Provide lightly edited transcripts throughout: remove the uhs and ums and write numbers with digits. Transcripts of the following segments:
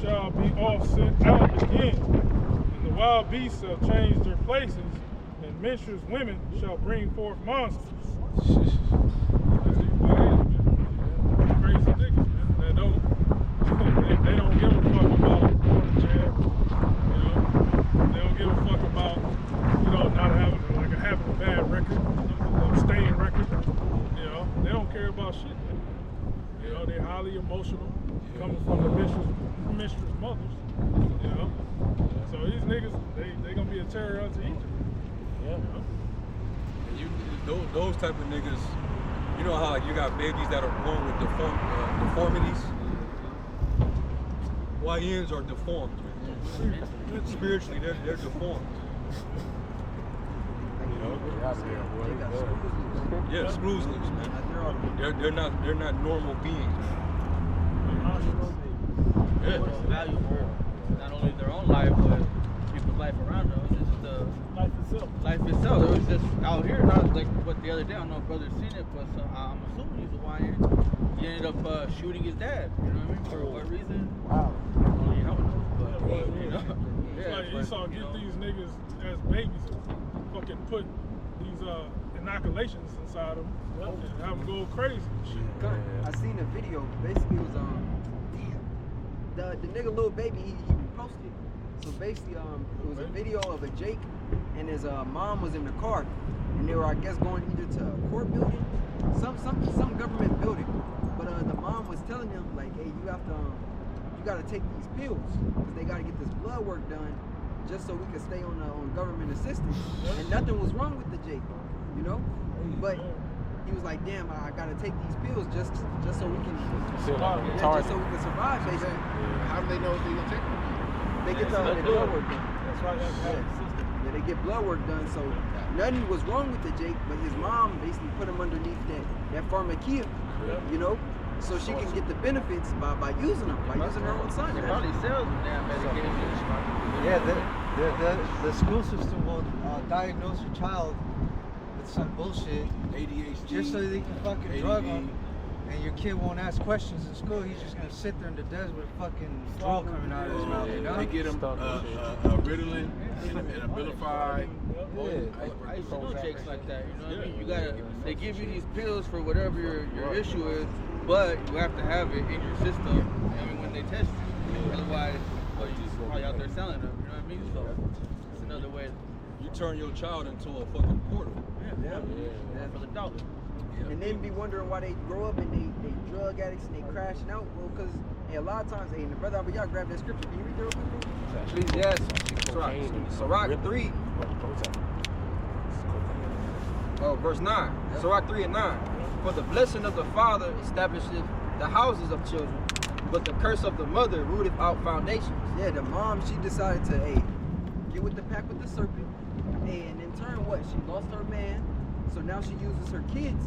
shall be all sent out again, and the wild beasts shall change their places, and menstruous women shall bring forth monsters. Crazy niggas, man. They don't give a fuck about going to jail. You know, they don't give a fuck about, you know, not having a bad record, a staying record. You know, they don't care about shit. Man. You know, they're highly emotional, coming from the mistress mothers. You know, so these niggas, they gonna be a terror unto Egypt. Yeah. You know? And those type of niggas. You know how like you got babies that are born with deformities? YNs are deformed. Spiritually, they're deformed. You know? Yeah, screws loose, man. They're not normal beings. Yeah. Value for not only their own life, but people's life around them. It's just the life itself. Life itself. It was just out here, not like what the other day. I don't know if brother's seen it, but I'm assuming he's a YN. He ended up shooting his dad. You know what I mean? For what reason? Wow. Only hell knows. But you know, It's like Esau get these niggas as babies and fucking put these inoculations inside them and have them go crazy and shit. I seen a video. Basically, it was the nigga little baby. He reposted. So basically, it was a video of a Jake and his mom was in the car, and they were, I guess, going either to a court building, some government building. But the mom was telling him like, hey, you gotta take these pills because they gotta get this blood work done, just so we can stay on government assistance. And nothing was wrong with the Jake, you know. But he was like, damn, I gotta take these pills just so we can survive. Yeah, just so we can survive, basically. How do they know if they're gonna take them? They get the blood work done. That's right. Yeah, they get blood work done. So nothing was wrong with the Jake, but his mom basically put him underneath that pharmakia, you know, so she can get the benefits by using them, by using her own son. They probably sell them damn medication. Yeah, the school system will diagnose your child with some bullshit, ADHD, just so they can fucking ADD. drug them, and your kid won't ask questions in school. He's just gonna sit there in the desert with fucking straw coming out of his mouth. You know? They get him Ritalin and Abilify. I used to know Jakes like that. You know what I mean? They give you these pills for whatever your issue is, but you have to have it in your system. I mean, when they test you, otherwise, well, you just probably out there selling them. You know what I mean? So it's another way. You turn your child into a fucking portal. Yeah. For the dollar. And then be wondering why they grow up and they drug addicts and they crashing out. Well, because a lot of times, hey, the brother, y'all grab that scripture. Can you read that real quick? Ecclesiastes, Sirach 3. Oh, verse 9. Sirach 3 and 9. For the blessing of the father establisheth the houses of children, but the curse of the mother rooteth out foundations. Yeah, the mom, she decided to, hey, get with the pack with the serpent. And in turn, what? She lost her man. So now she uses her kids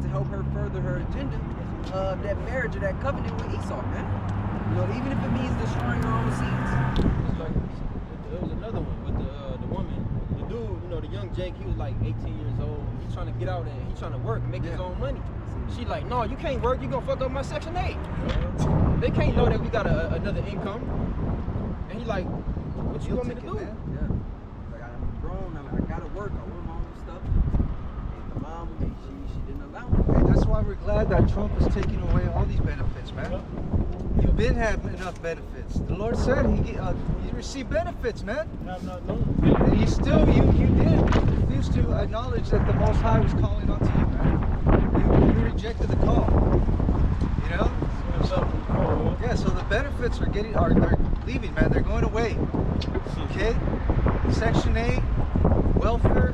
to help her further her agenda of that marriage or that covenant with Esau, man. You know, even if it means destroying her own seeds. It's like, there was another one with the woman. The dude, you know, the young Jake, he was like 18 years old. He's trying to get out and he's trying to work, make his own money. She like, no, you can't work. You gonna fuck up my Section 8. They can't know that we got another income. And he like, what you want me to do? Man. Yeah. Like, I'm grown. I gotta work. I want my own stuff. And the mom, she didn't allow me. And that's why we're glad that Trump is taking away all these benefits, man. You've been having enough benefits. The Lord said you receive benefits, man. And you still, you did refuse to acknowledge that the Most High was calling onto you, man. You rejected the call. You know? Yeah, so the benefits are they're leaving, man. They're going away. Okay? Section 8, welfare,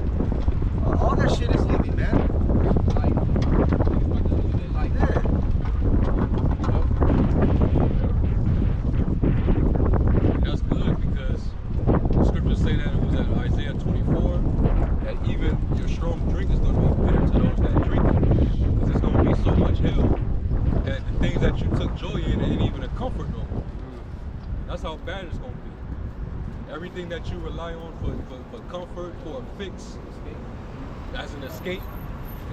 all that shit is leaving, man. Like that. That's good because the scriptures say that it was at Isaiah 24 that even your strong drink is going to be bitter to those that drink it, because there's going to be so much hell that the things that you took joy in ain't even a comfort no more. That's how bad it's going to be. Everything that you rely on for comfort, for a fix, as an escape,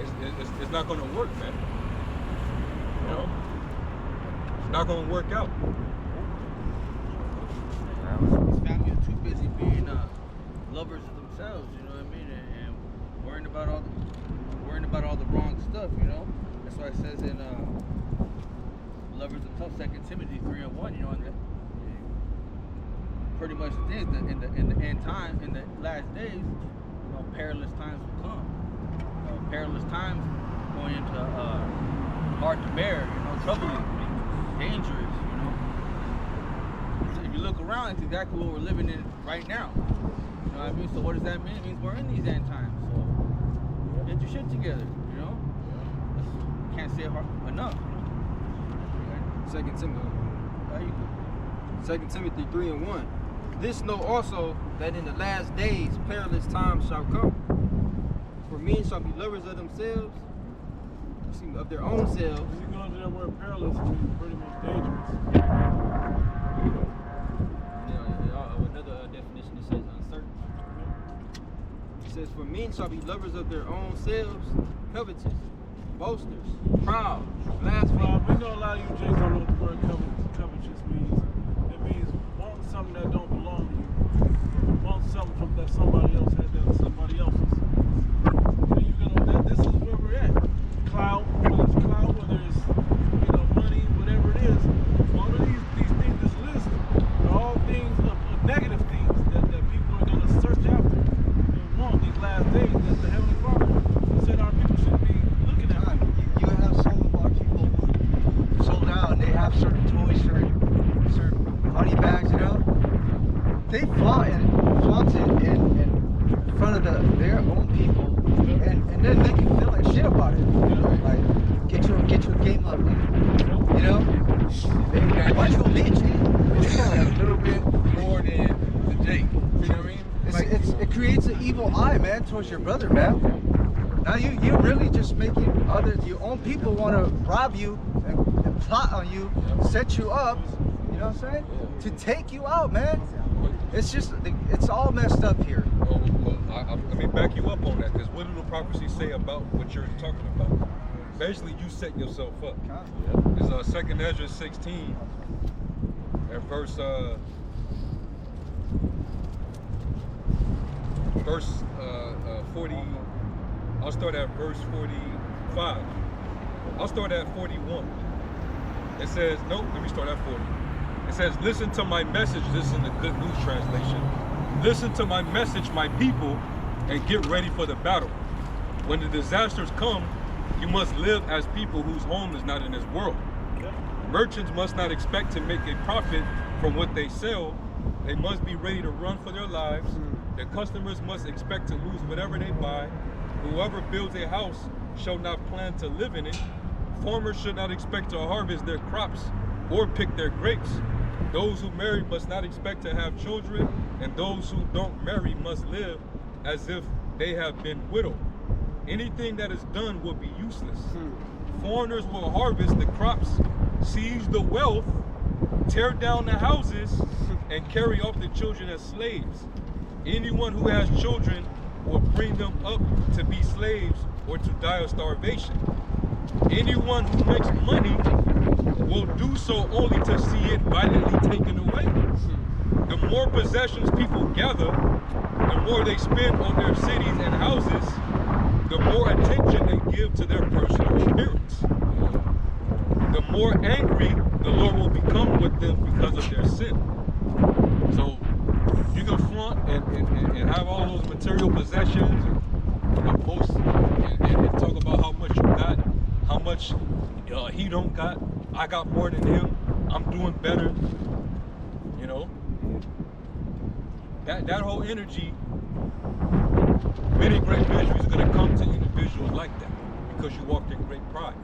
it's not going to work, man. You know? It's not going to work out. stuff, you know. That's why it says in Lovers of Tough, 2 Timothy 3:1, you know, and pretty much the thing is that in the end time, in the last days, you know, perilous times will come. Perilous times going into hard to bear, you know, troubling, dangerous, you know. So if you look around, it's exactly what we're living in right now. You know what I mean? So what does that mean? It means we're in these end times. So get your shit together, you know? Can't say it enough. 2 Timothy. 2 Timothy 3:1. This know also that in the last days perilous times shall come. For men shall be lovers of themselves, of their own selves. When you go into that word perilous, it means pretty much dangerous. Another definition, it says uncertain. It says, for men shall be lovers of their own selves, covetous, boasters, proud, blasphemers. We know a lot of you Jays don't know what the word covetous means. It means wanting something that don't belong to you. Want something that somebody else had that somebody else's. And you know, this is where we're at. Clout, whether it's money, whatever it is. All of these things, this list, are all things of negative things that people are going to search after and want these last days that the Heavenly Father said our people should be looking at. You have some of our people who sold out and they have certain toys, certain body bags, you know. They flaunt it in front of their own people and then make you feel like shit about it. Like, get your game up, man. You know? Why you a bitch, man? It's a little bit more than the Jake. You know what I mean? It creates an evil eye, man, towards your brother, man. Now you're really just making your own people want to rob you and plot on you, set you up, you know what I'm saying? To take you out, man. It's just, it's all messed up here. Let me back you up on that, because what do the prophecies say about what you're talking about? Basically, you set yourself up. It's 2nd Ezra 16, and verse 40. I'll start at verse 45. I'll start at 41. It says, nope, let me start at 40. It says, listen to my message. This is in the Good News translation. Listen to my message, my people, and get ready for the battle. When the disasters come, you must live as people whose home is not in this world. Merchants must not expect to make a profit from what they sell. They must be ready to run for their lives. Their customers must expect to lose whatever they buy. Whoever builds a house shall not plan to live in it. Farmers should not expect to harvest their crops or pick their grapes. Those who marry must not expect to have children, and those who don't marry must live as if they have been widowed. Anything that is done will be useless. Foreigners will harvest the crops, seize the wealth, tear down the houses, and carry off the children as slaves. Anyone who has children will bring them up to be slaves or to die of starvation. Anyone who makes money will do so only to see it violently taken away. The more possessions people gather, the more they spend on their cities and houses, the more attention they give to their personal appearance. The more angry the Lord will become with them because of their sin. So you can flaunt and have all those material possessions and post and talk about how much you got, how much he don't got. I got more than him. I'm doing better. You know, that whole energy, many great victories are going to come to individuals like that because you walked in great pride.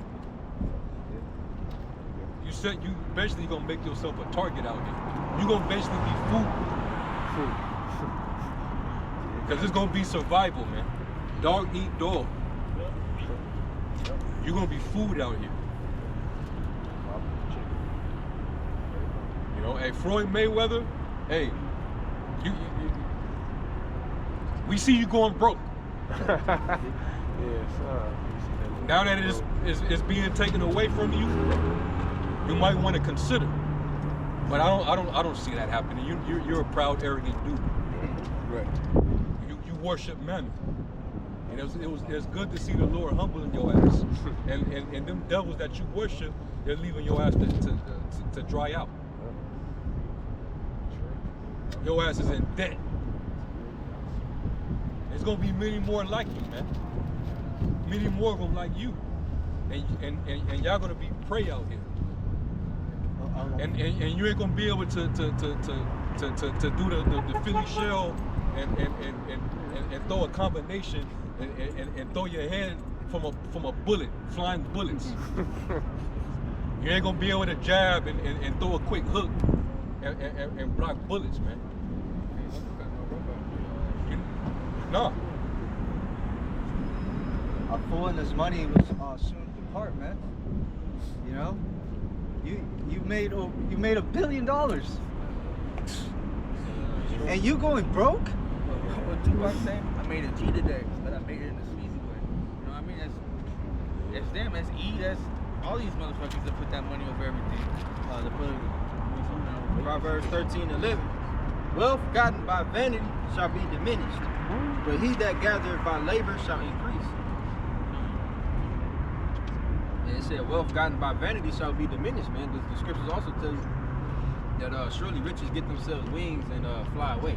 You basically gonna make yourself a target out there. You're gonna basically be food. Because it's gonna be survival, man. Dog eat dog. You're gonna be food out here. You know, hey, Floyd Mayweather, hey, we see you going broke. Now that it is being taken away from you, you might want to consider. But I don't see that happening. You're a proud, arrogant dude. Right. You worship men. And it's good to see the Lord humbling your ass. And them devils that you worship, they're leaving your ass to dry out. Your ass is in debt. There's gonna be many more like you, man. Many more of them like you. And y'all gonna be prey out here. And you ain't gonna be able to do the Philly shell and throw a combination and throw your head from a bullet, flying bullets. You ain't gonna be able to jab and throw a quick hook and block bullets, man. No. A fool and his money was soon to depart, man. You know, you made $1 billion, and you going broke. What Tupac saying? I made a G today, but I made it in a sleazy way. You know what I mean? That's them. That's E. That's all these motherfuckers that put that money over everything. Proverbs 13:11. Wealth gotten by vanity shall be diminished, but he that gathereth by labor shall increase. And it said, wealth gotten by vanity shall be diminished, man. The scriptures also tell you that surely riches get themselves wings and fly away.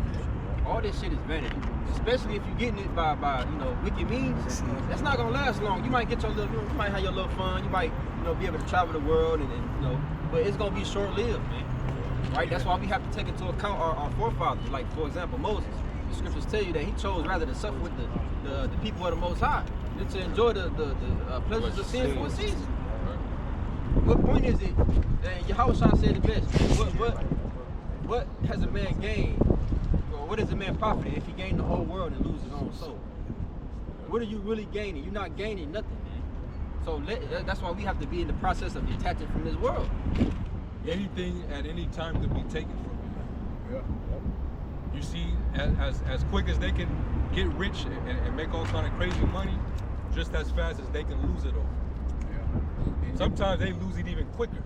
All this shit is vanity, especially if you're getting it by wicked means. That's not gonna last long. You might get you might have your little fun. You might be able to travel the world and but it's gonna be short-lived, man. Right? That's why we have to take into account our forefathers. Like, for example, Moses. The scriptures tell you that he chose rather to suffer with the people of the Most High than to enjoy the pleasures of sin for a season. What point is it? And Yahushua said the best. What has a man gained? Or what is a man profited if he gain the whole world and lose his own soul? What are you really gaining? You're not gaining nothing, man. So that's why we have to be in the process of detaching from this world. Anything at any time could be taken from you. Yeah. You see, as quick as they can get rich and make all kind of crazy money, just as fast as they can lose it all. Yeah. Sometimes they lose it even quicker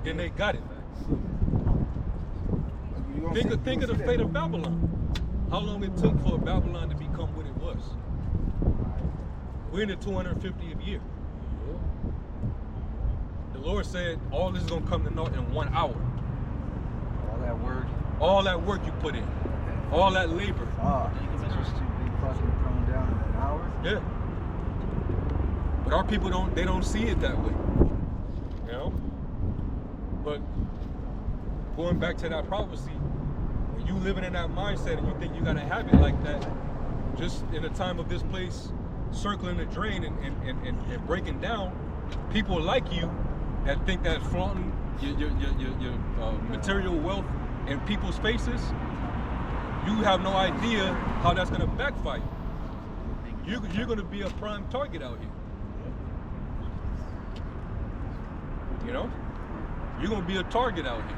than they got it. Think of the fate of Babylon. How long it took for Babylon to become what it was. We're in the 250th year. The Lord said all this is going to come to naught in 1 hour. All that work you put in. All that labor. It's just too big fucking thrown down in an hour. Yeah. But our people don't see it that way. You know? But going back to that prophecy, when you living in that mindset and you think you gotta have it like that, just in the time of this place circling the drain and breaking down, people like you that think that flaunting your material wealth in people's faces, you have no idea how that's gonna backfire. You're gonna be a prime target out here. You know? You're gonna be a target out here.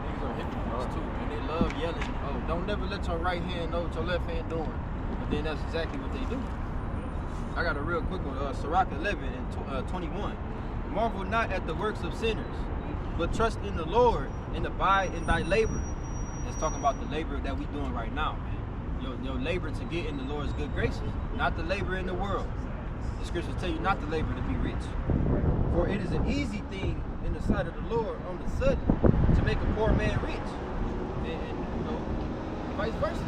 Niggas are hypocrites too, and they love yelling, oh, don't never let your right hand know what your left hand doing. But then that's exactly what they do. I got a real quick one, Sirach 11 and 21. Marvel not at the works of sinners, but trust in the Lord and abide in thy labor. It's talking about the labor that we doing right now, man. Your labor to get in the Lord's good graces, not the labor in the world. The scriptures tell you not to labor to be rich. For it is an easy thing in the sight of the Lord on the sudden to make a poor man rich. And vice versa.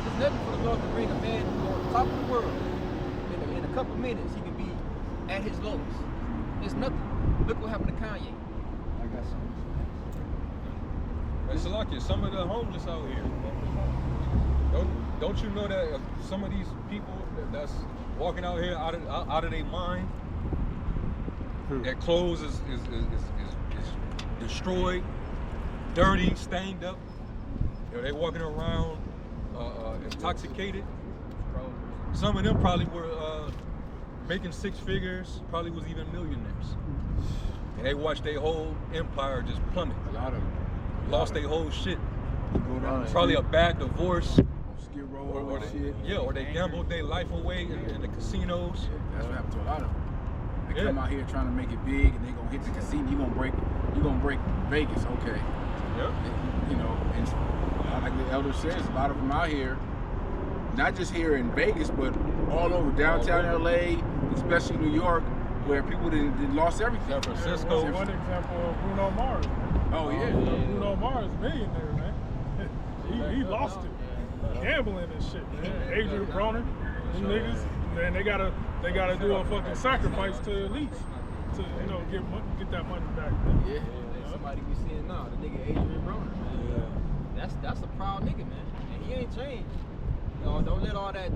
It's nothing for the Lord to bring a man who's on top of the world. In a couple minutes, he can be at his lowest. It's nothing. Look what happened to Kanye. I got something. Hey, Salakia, some of the homeless out here. Don't you know that some of these people that's walking out here out of their mind, their clothes is destroyed, dirty, stained up. They walking around intoxicated. Some of them probably were making 6 figures, probably was even millionaires. And they watched their whole empire just plummet. A lot of them. Lost their whole shit. Probably a bad divorce. Skid Row Or they, shit. yeah, or they gambled their life away in the casinos. Yeah, that's what happened to a lot of them. They come out here trying to make it big, and they gonna hit the casino. You gonna break Vegas, okay? Yeah. And like the elder says, a lot of them out here not just here in Vegas, but all over downtown LA, especially New York, where people didn't lost everything. San Francisco. One example of Bruno Mars. Oh yeah. Bruno Mars, millionaire, man. he lost it. Gambling and shit, man. Adrian Broner, them niggas, man, they gotta do a fucking sacrifice to the elites to, get that money back, man. Yeah, somebody we seeing now, the nigga Adrian Broner, man. That's a proud nigga, man. And he ain't changed. Don't let all that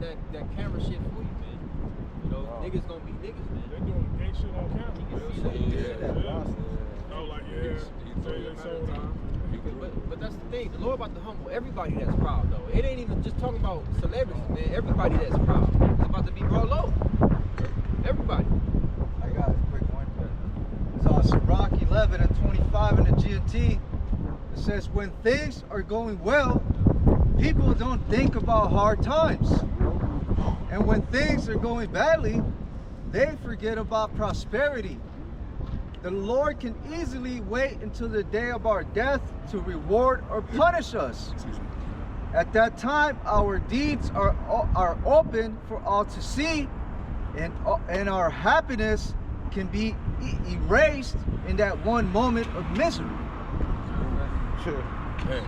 camera shit fool you, man. Niggas gonna be niggas, man. They doing gay shit on camera. But that's the thing. The Lord about to humble everybody that's proud, though. It ain't even just talking about celebrities, man. Everybody that's proud is about to be brought low. Everybody. I got a quick one. It's on Sirach 11 and 25 in the GMT. It says, when things are going well, people don't think about hard times. And when things are going badly, they forget about prosperity. The Lord can easily wait until the day of our death to reward or punish us. At that time, our deeds are open for all to see, and our happiness can be erased in that one moment of misery. Hey,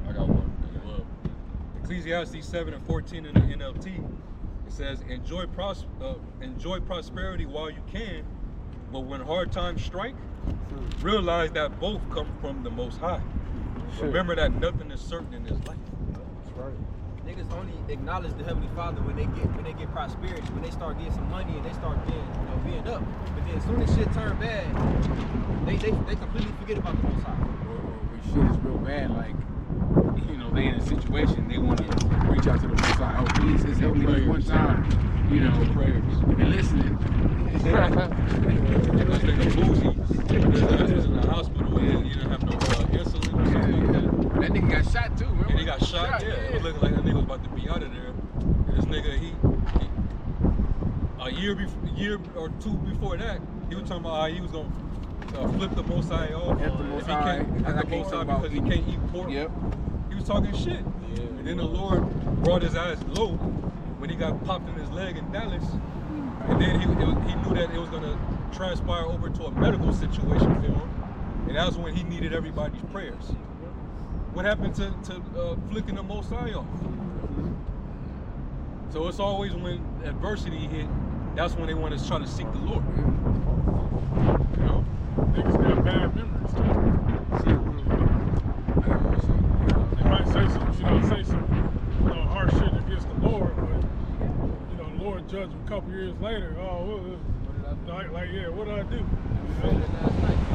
I got one. Ecclesiastes 7 and 14 in the NLT. It says, enjoy prosperity while you can, but when hard times strike, realize that both come from the Most High. Remember that nothing is certain in this life. That's right. Niggas only acknowledge the Heavenly Father when they get prosperity, when they start getting some money and they start being up. But then as soon as shit turn bad, they completely forget about the Most High. Or shit is real bad, like they in a situation they want to reach out to the Most High. Oh, please, just help me this one time. Prayers. And listening. That nigga Boozy was in the hospital and he didn't have no insulin or something like that. That nigga got shot too, remember? And he got shot, yeah. It was looking like that nigga was about to be out of there. And this nigga, a year or two before that, he was talking about how he was going to flip the Most High off. If he can't because he can't eat pork. Yep. He was talking shit. Yeah. And then the Lord brought his ass low when he got popped in his leg in Dallas. And then he knew that it was going to transpire over to a medical situation for him. And that was when he needed everybody's prayers. What happened to flicking the Most High off? So it's always when adversity hit, that's when they want to try to seek the Lord. Niggas got bad memories too. They might say some harsh shit against the Lord, but the Lord judge them a couple years later. Oh, what did I do?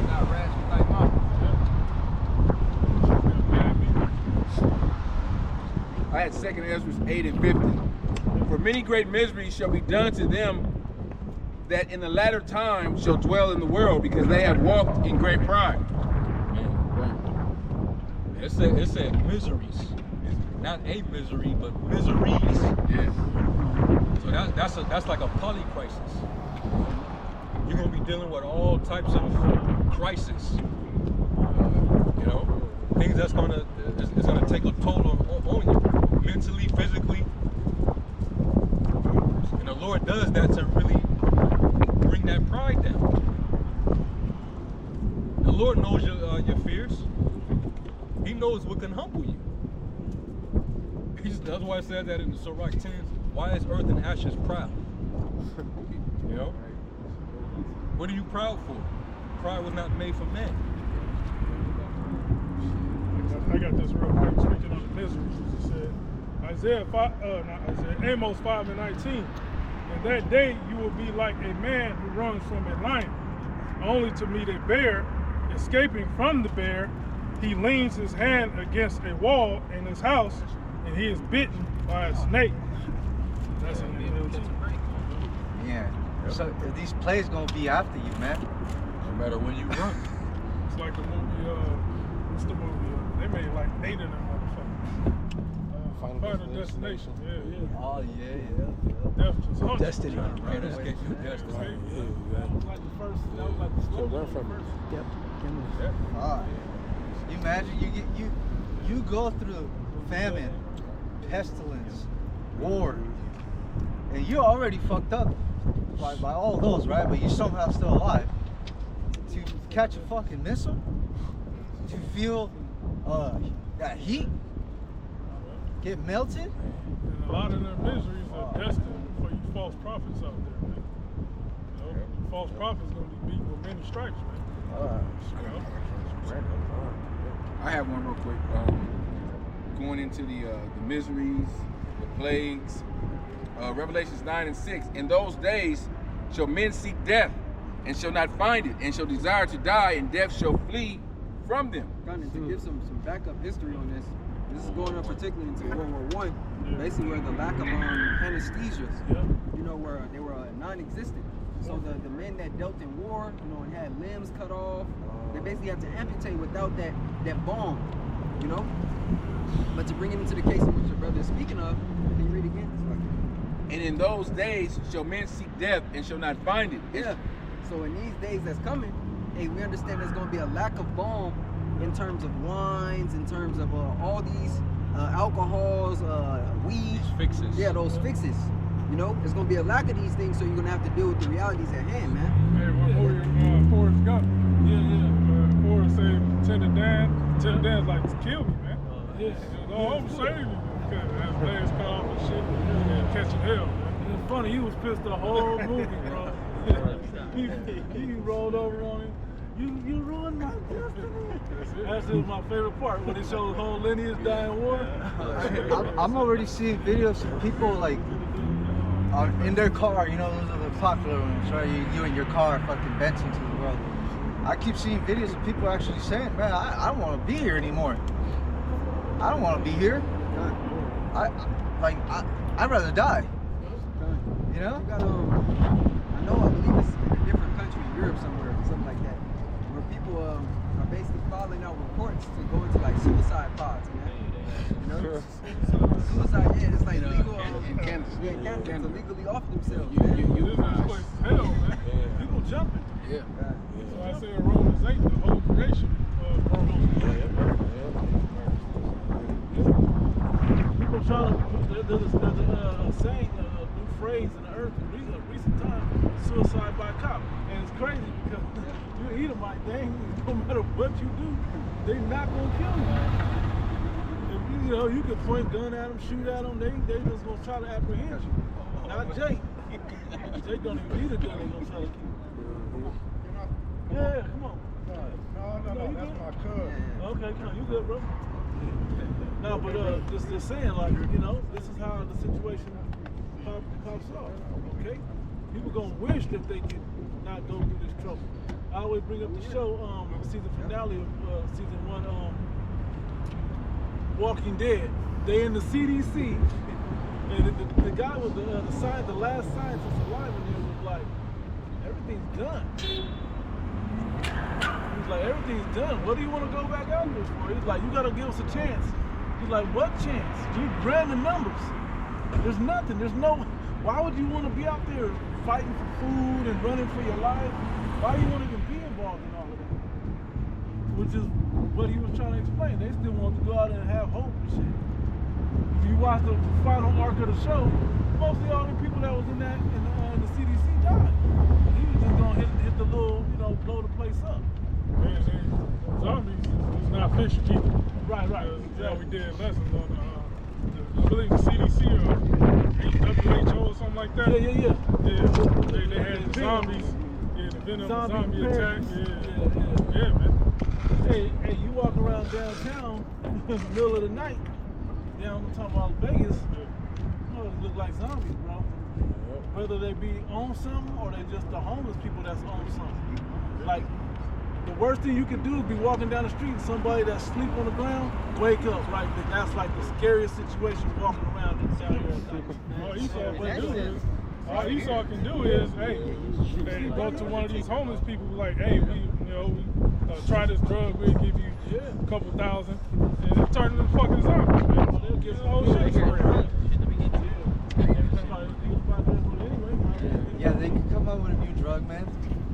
Not rational like mama. I had 2 Ezra 8 and 50. For many great miseries shall be done to them that in the latter time shall dwell in the world, because they have walked in great pride. It said miseries. Not a misery, but miseries. Yeah. So that's like a poly crisis. You're gonna be dealing with all types of crises. Things it's gonna take a toll on you, mentally, physically. And the Lord does that to really bring that pride down. The Lord knows your fears. He knows what can humble you. That's why it says that in the Sirach 10. Why is earth and ashes proud? What are you proud for? Pride was not made for man. I got this real quick. Speaking of the miseries, it said Amos 5 and 19. In that day you will be like a man who runs from a lion, only to meet a bear. Escaping from the bear, he leans his hand against a wall in his house, and he is bitten by a snake. That's in the NLT. Yeah. So these plays gonna be after you, man. No matter when you run. It's like the movie, what's the movie? They made like 8 of them motherfuckers. Final Destination. Yeah. Oh, yeah. Destiny. Right, escape your destiny. That was like the first, that was like the slogan. Yep. You imagine you go through famine, pestilence, war, and you're already fucked up by all those, right? But you're somehow still alive. To catch a fucking missile, to feel that heat, get melted. And a lot of their miseries are destined for you false prophets out there, man. You know, false prophets gonna be beaten with many stripes, man. I have one real quick. Going into the miseries, the plagues. Revelations 9 and 6. In those days shall men seek death, and shall not find it, and shall desire to die, and death shall flee from them. Kind of to give some backup history on this. This is going up particularly into World War I, basically where the lack of anesthesia, you know, where they were non-existent. So the men that dealt in war, you know, and had limbs cut off, they basically had to amputate without that balm, you know. But to bring it into the case in which your brother is speaking of, can you read again? And in those days shall men seek death, and shall not find it. Yeah. So in these days that's coming, hey, we understand there's going to be a lack of balm in terms of wines, in terms of all these alcohols, weed. Fixes. Yeah, those fixes. You know, there's going to be a lack of these things, so you're going to have to deal with the realities at hand, man. Hey, when Forrest Gump, Forrest said, Lieutenant Dan's like, kill me, man. Oh, I'm saving you. Because his legs cut off and shit, and catching hell, man. It's funny, he was pissed the whole movie, bro. he rolled over on him. You ruined my destiny. That's my favorite part, when it shows whole lineage die in war. I'm already seeing videos of people like in their car, you know, those are the popular ones, right? You in your car fucking venting to the world. I keep seeing videos of people actually saying, man, I don't want to be here anymore. I don't want to be here. I'd rather die. You know? You got, I believe it's in a different country, Europe somewhere, something like that, where people are basically filing out reports to go into like suicide pods, man. You know? Suicide, yeah, it's like legal. In Canada. Yeah, in Canada, to legally off themselves. This place is hell, man. People jumping. Yeah. So I say Romans 8, the whole creation of People trying to, there's a saying, a new phrase in the earth in recent times, suicide by cop. And it's crazy because you're an Edomite, no matter what you do, they not gonna kill you. If you know, you can point a gun at them, shoot at them, they just gonna try to apprehend you. Not Jake. Jake don't even need a gun, they gonna try to kill you. Yeah, come on. No, that's my cousin. Okay, come on, you good, bro? No, but just saying, like, you know, this is how the situation pops off, okay? People gonna wish that they could not go through this trouble. I always bring up the show, season finale of season 1, Walking Dead. They in the CDC, and the guy with the last scientist alive in there was like, everything's done. He's like, everything's done. What do you want to go back out there for? He's like, you got to give us a chance. He's like, what chance? You ran the numbers. There's nothing. There's no. Why would you want to be out there fighting for food and running for your life? Why do you want to even be involved in all of that? Which is what he was trying to explain. They still want to go out and have hope and shit. If you watch the final arc of the show, mostly all the people that was in the CDC died. He was just gonna hit the little, you know, blow the place up. Zombies is not fish people. Right. Yeah, we did lessons on I believe the CDC or WHO or something like that. Yeah. They had zombies. Yeah, the venom zombie attack. Yeah, man. Hey, you walk around downtown in the middle of the night, down I'm talking about Vegas, you know, it look like zombies, bro. Whether they be on something or they just the homeless people that's on something. Like, the worst thing you can do is be walking down the street and somebody that's asleep on the ground, wake up, right? That's like the scariest situation walking around down here at night. All Esau can do is, hey, they go to one of these homeless people like, hey, we try this drug, we'll give you a couple thousand, and they turn into fucking zombies, man. They'll get the whole shit for real. Yeah, they can come up with a new drug, man.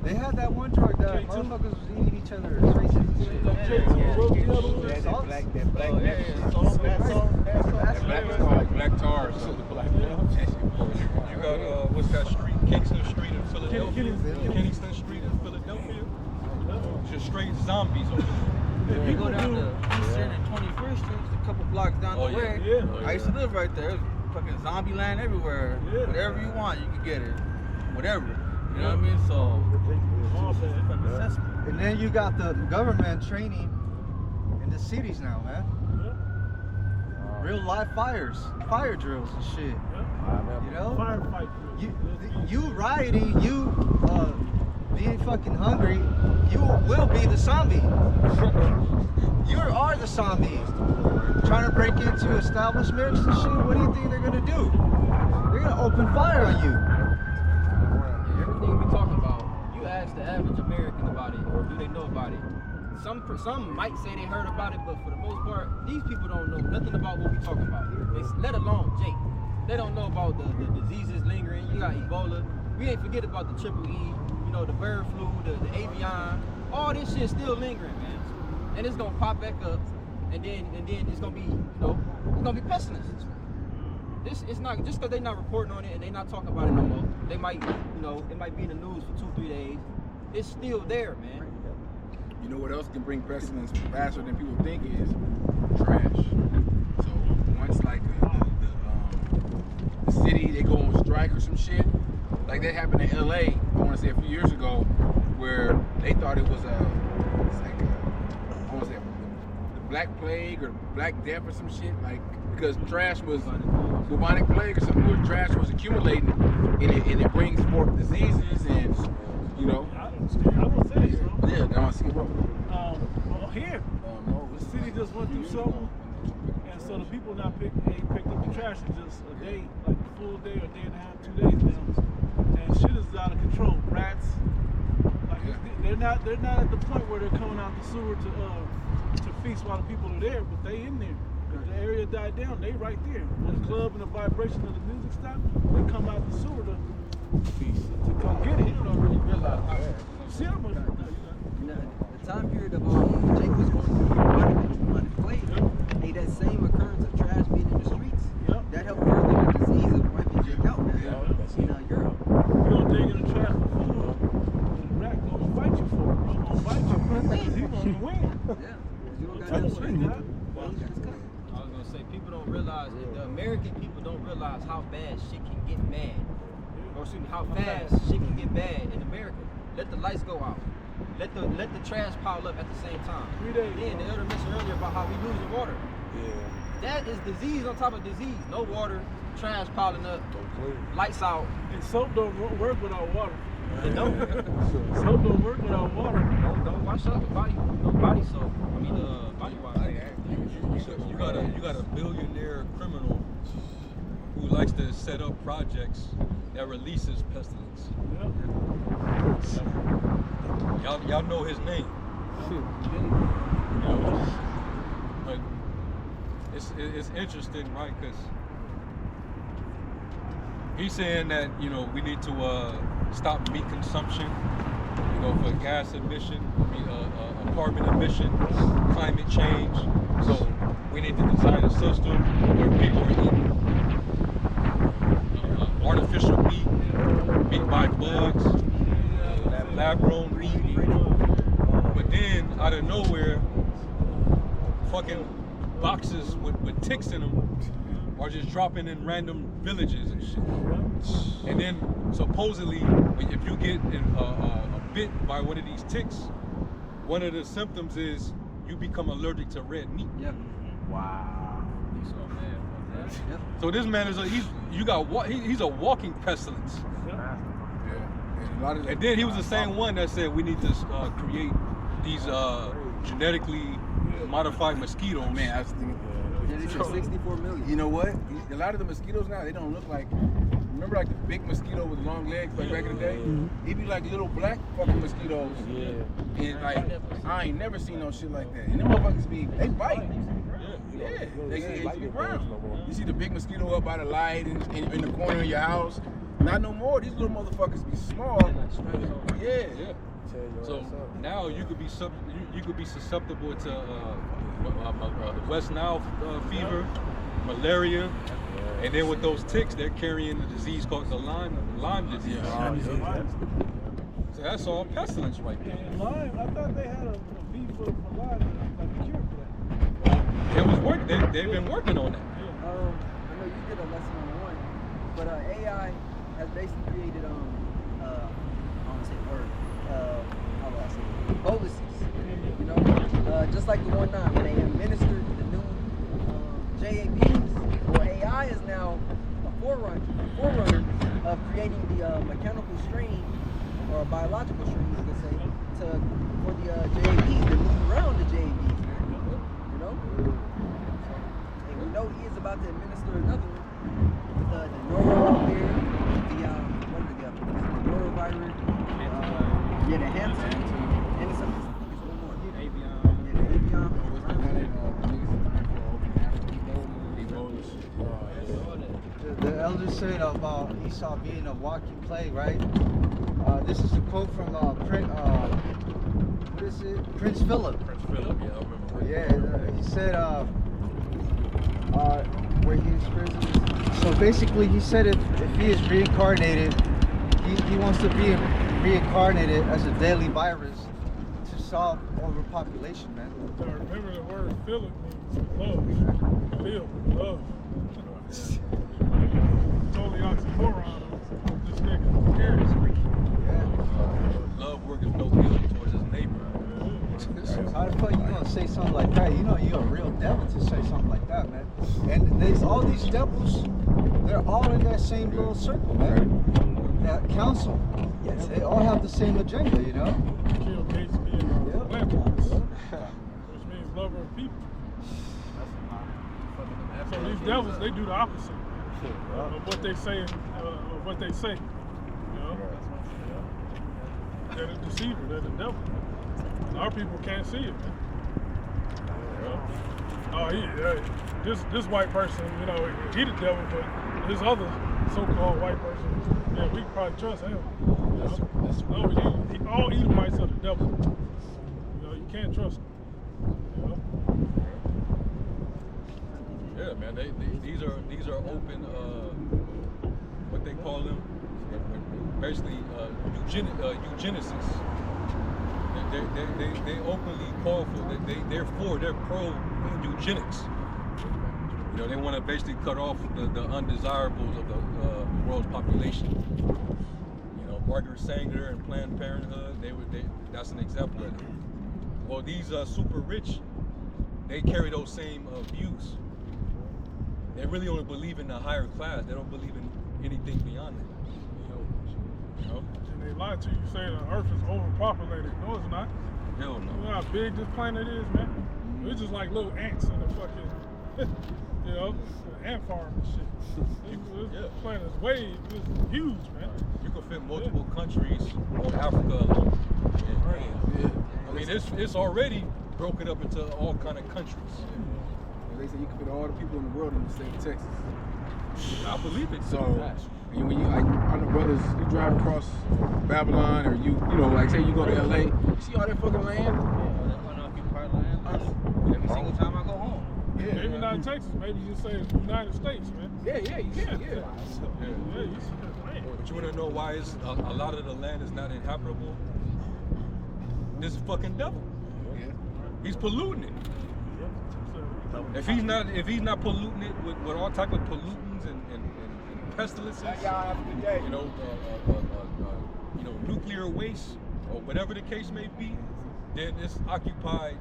They had that one drug that motherfuckers was eating each other's faces and shit. That black That's called black tar or something. You got what's that street? Kingston Street in Philadelphia. Kingston Street in Philadelphia. It's just straight zombies over there. You go down to Eastern and 21st Street, just a couple blocks down the way. I used to live right there. There's fucking zombie land everywhere. Whatever you want, you can get it. Whatever. You know what I mean? So, and then you got the government training in the cities now, man. Real live fire drills and shit. You know? Firefight drills. You rioting, you being fucking hungry, you will be the zombie. You are the zombie. Trying to break into establishments and shit, what do you think they're gonna do? They're gonna open fire on you. Everything we talk about, you ask the average American about it, or do they know about it? Some might say they heard about it, but for the most part, these people don't know nothing about what we talking about. Let alone Jake. They don't know about the diseases lingering. You got Ebola. We ain't forget about the triple E, you know, the bird flu, the avian. All this shit still lingering, man. And it's gonna pop back up, and then it's gonna be, you know, it's gonna be pestilence. It's not just because they're not reporting on it and they're not talking about it no more. They might, you know, it might be in the news for 2-3 days. It's still there, man. You know what else can bring pestilence faster than people think is trash. So once like the city, they go on strike or some shit, like that happened in LA, I want to say a few years ago, where they thought it was I want to say the Black Plague or Black Death or some shit, like because trash was bubonic plague or something, where trash was accumulating and it brings forth diseases and, you know. I don't say so. Yeah, I want to see it, bro. Well, here, the city just went through something, and so the people now ain't picked up the trash in just a day, like a full day or a day and a half, 2 days now, and shit is out of control. Rats, like they're not at the point where they're coming out the sewer to feast while the people are there, but they in there. If the area died down, they right there. When the club and the vibration of the music stop, they come out the sewer to come get it. People don't really realize how See how much? The time period of Jake was going through bubonic plague, hey, that same occurrence of trash being in the streets, that helped further the disease of wiping Jake out, man. In Europe. You don't dig in the trash for food, and the rat gonna fight you for it. He's gonna fight you because he's gonna win. Yeah, you don't got that strength. I was gonna say, people don't realize, the American people don't realize how bad shit can get bad. Or excuse me, how fast shit can get bad in America. Let the lights go out. Let the trash pile up at the same time. 3 days. Then the elder mentioned earlier about how we losing water. Yeah. That is disease on top of disease. No water, trash piling up, lights out. And soap don't work without water. It don't. Soap don't work without water. Don't wash up the body. No body soap. I mean body wash. You got a billionaire criminal who likes to set up projects that releases pestilence. Y'all know his name. But it's interesting, right? Because he's saying that, you know, we need to stop meat consumption, you know, for gas emission, carbon emission, climate change. So we need to design a system where people are eating artificial meat by bugs, lab-grown meat. But then, out of nowhere, fucking boxes with ticks in them are just dropping in random villages and shit. And then, supposedly, if you get bit by one of these ticks, one of the symptoms is you become allergic to red meat. Yep. Wow. He's so mad. Yep. So this man is he's a walking pestilence. And then he was the same one that said we need to create these genetically modified mosquitoes. Man, I was thinking. Yeah, they said 64 million. You know what? A lot of the mosquitoes now, they don't look like. Remember, like the big mosquito with long legs, like back in the day? He'd be like little black fucking mosquitoes. Yeah. And like, I ain't never seen no shit like that. And them motherfuckers they bite. Yeah, they be brown. You see the big mosquito up by the light in the corner of your house. Not no more. These little motherfuckers be small. Yeah. So now you could be susceptible to the West Nile fever, malaria, and then with those ticks, they're carrying the disease called the Lyme disease. So that's all pestilence right there. Lyme, I thought they had a beef for Lyme, like a cure for that. It was work. They've been working on that. I know you did a lesson on one, but AI has basically created I don't want to say the word, how do I say it? Policies. You know, just like the 1.9 when they administered the new JABs, well, AI is now a forerunner of creating the mechanical strain or biological strain, you could say, for the JABs to move around the JABs. You know, and we know he is about to administer another one, the norovirus, the norovirus, the Hansen, and it's one more. The elder said about Esau being a walking plague, right? This is a quote from Prince Philip. Prince Philip, yeah, I remember. Yeah, he said where he was prison. So basically, he said if he is reincarnated, he wants to be reincarnated as a deadly virus to solve overpopulation, man. So remember the word Philip means love. Phil, love. Totally oxymoron. This nigga cares. Love worketh no ill towards his neighbor. How the fuck you gonna say something like that? You know you're a real devil to say something like that, man. And there's all these devils, they're all in that same little circle, man. That council. Yes. They all have the same agenda, you know? Bill Gates being a philanthropist, which means lover of people. So these devils, they do the opposite of what they say, of what they say. You know? They're the deceiver, they're the devil. Our people can't see it. You know? Oh, this white person, you know, he the devil, but this other so-called white person, yeah, we can probably trust him. You know? No, all Edomites are the devil. You know, you can't trust them. You know? Yeah, man. These are open. What they call them? Basically, eugenicists. They openly call for that. They're pro eugenics. You know, they want to basically cut off the undesirables of the world's population. You know, Margaret Sanger and Planned Parenthood. That's an example of it. Well, these super rich, they carry those same views. They really only believe in the higher class. They don't believe in anything beyond that. You know? And they lie to you saying the earth is overpopulated. No, it's not. Hell no. You know how big this planet is, man? We're just like little ants in a fucking, you know, ant farm and shit. This planet is it's huge, man. You can fit multiple countries on Africa alone. Yeah. I mean, it's already broken up into all kind of countries. They say you can fit all the people in the world in the state of Texas. I believe it. So, and when you like, I know brothers, you drive across Babylon, or you know, like say you go to LA, you see all that fucking land. Unoccupied land. Every single time I go home. Yeah. Maybe not in Texas. Maybe you say United States, man. Yeah, you can. Yeah, you see that land. But you want to know why a lot of the land is not inhabitable? This fucking devil. Yeah. He's polluting it. If he's not polluting it with all type of pollutants and pestilences, you know, nuclear waste or whatever the case may be, then it's occupied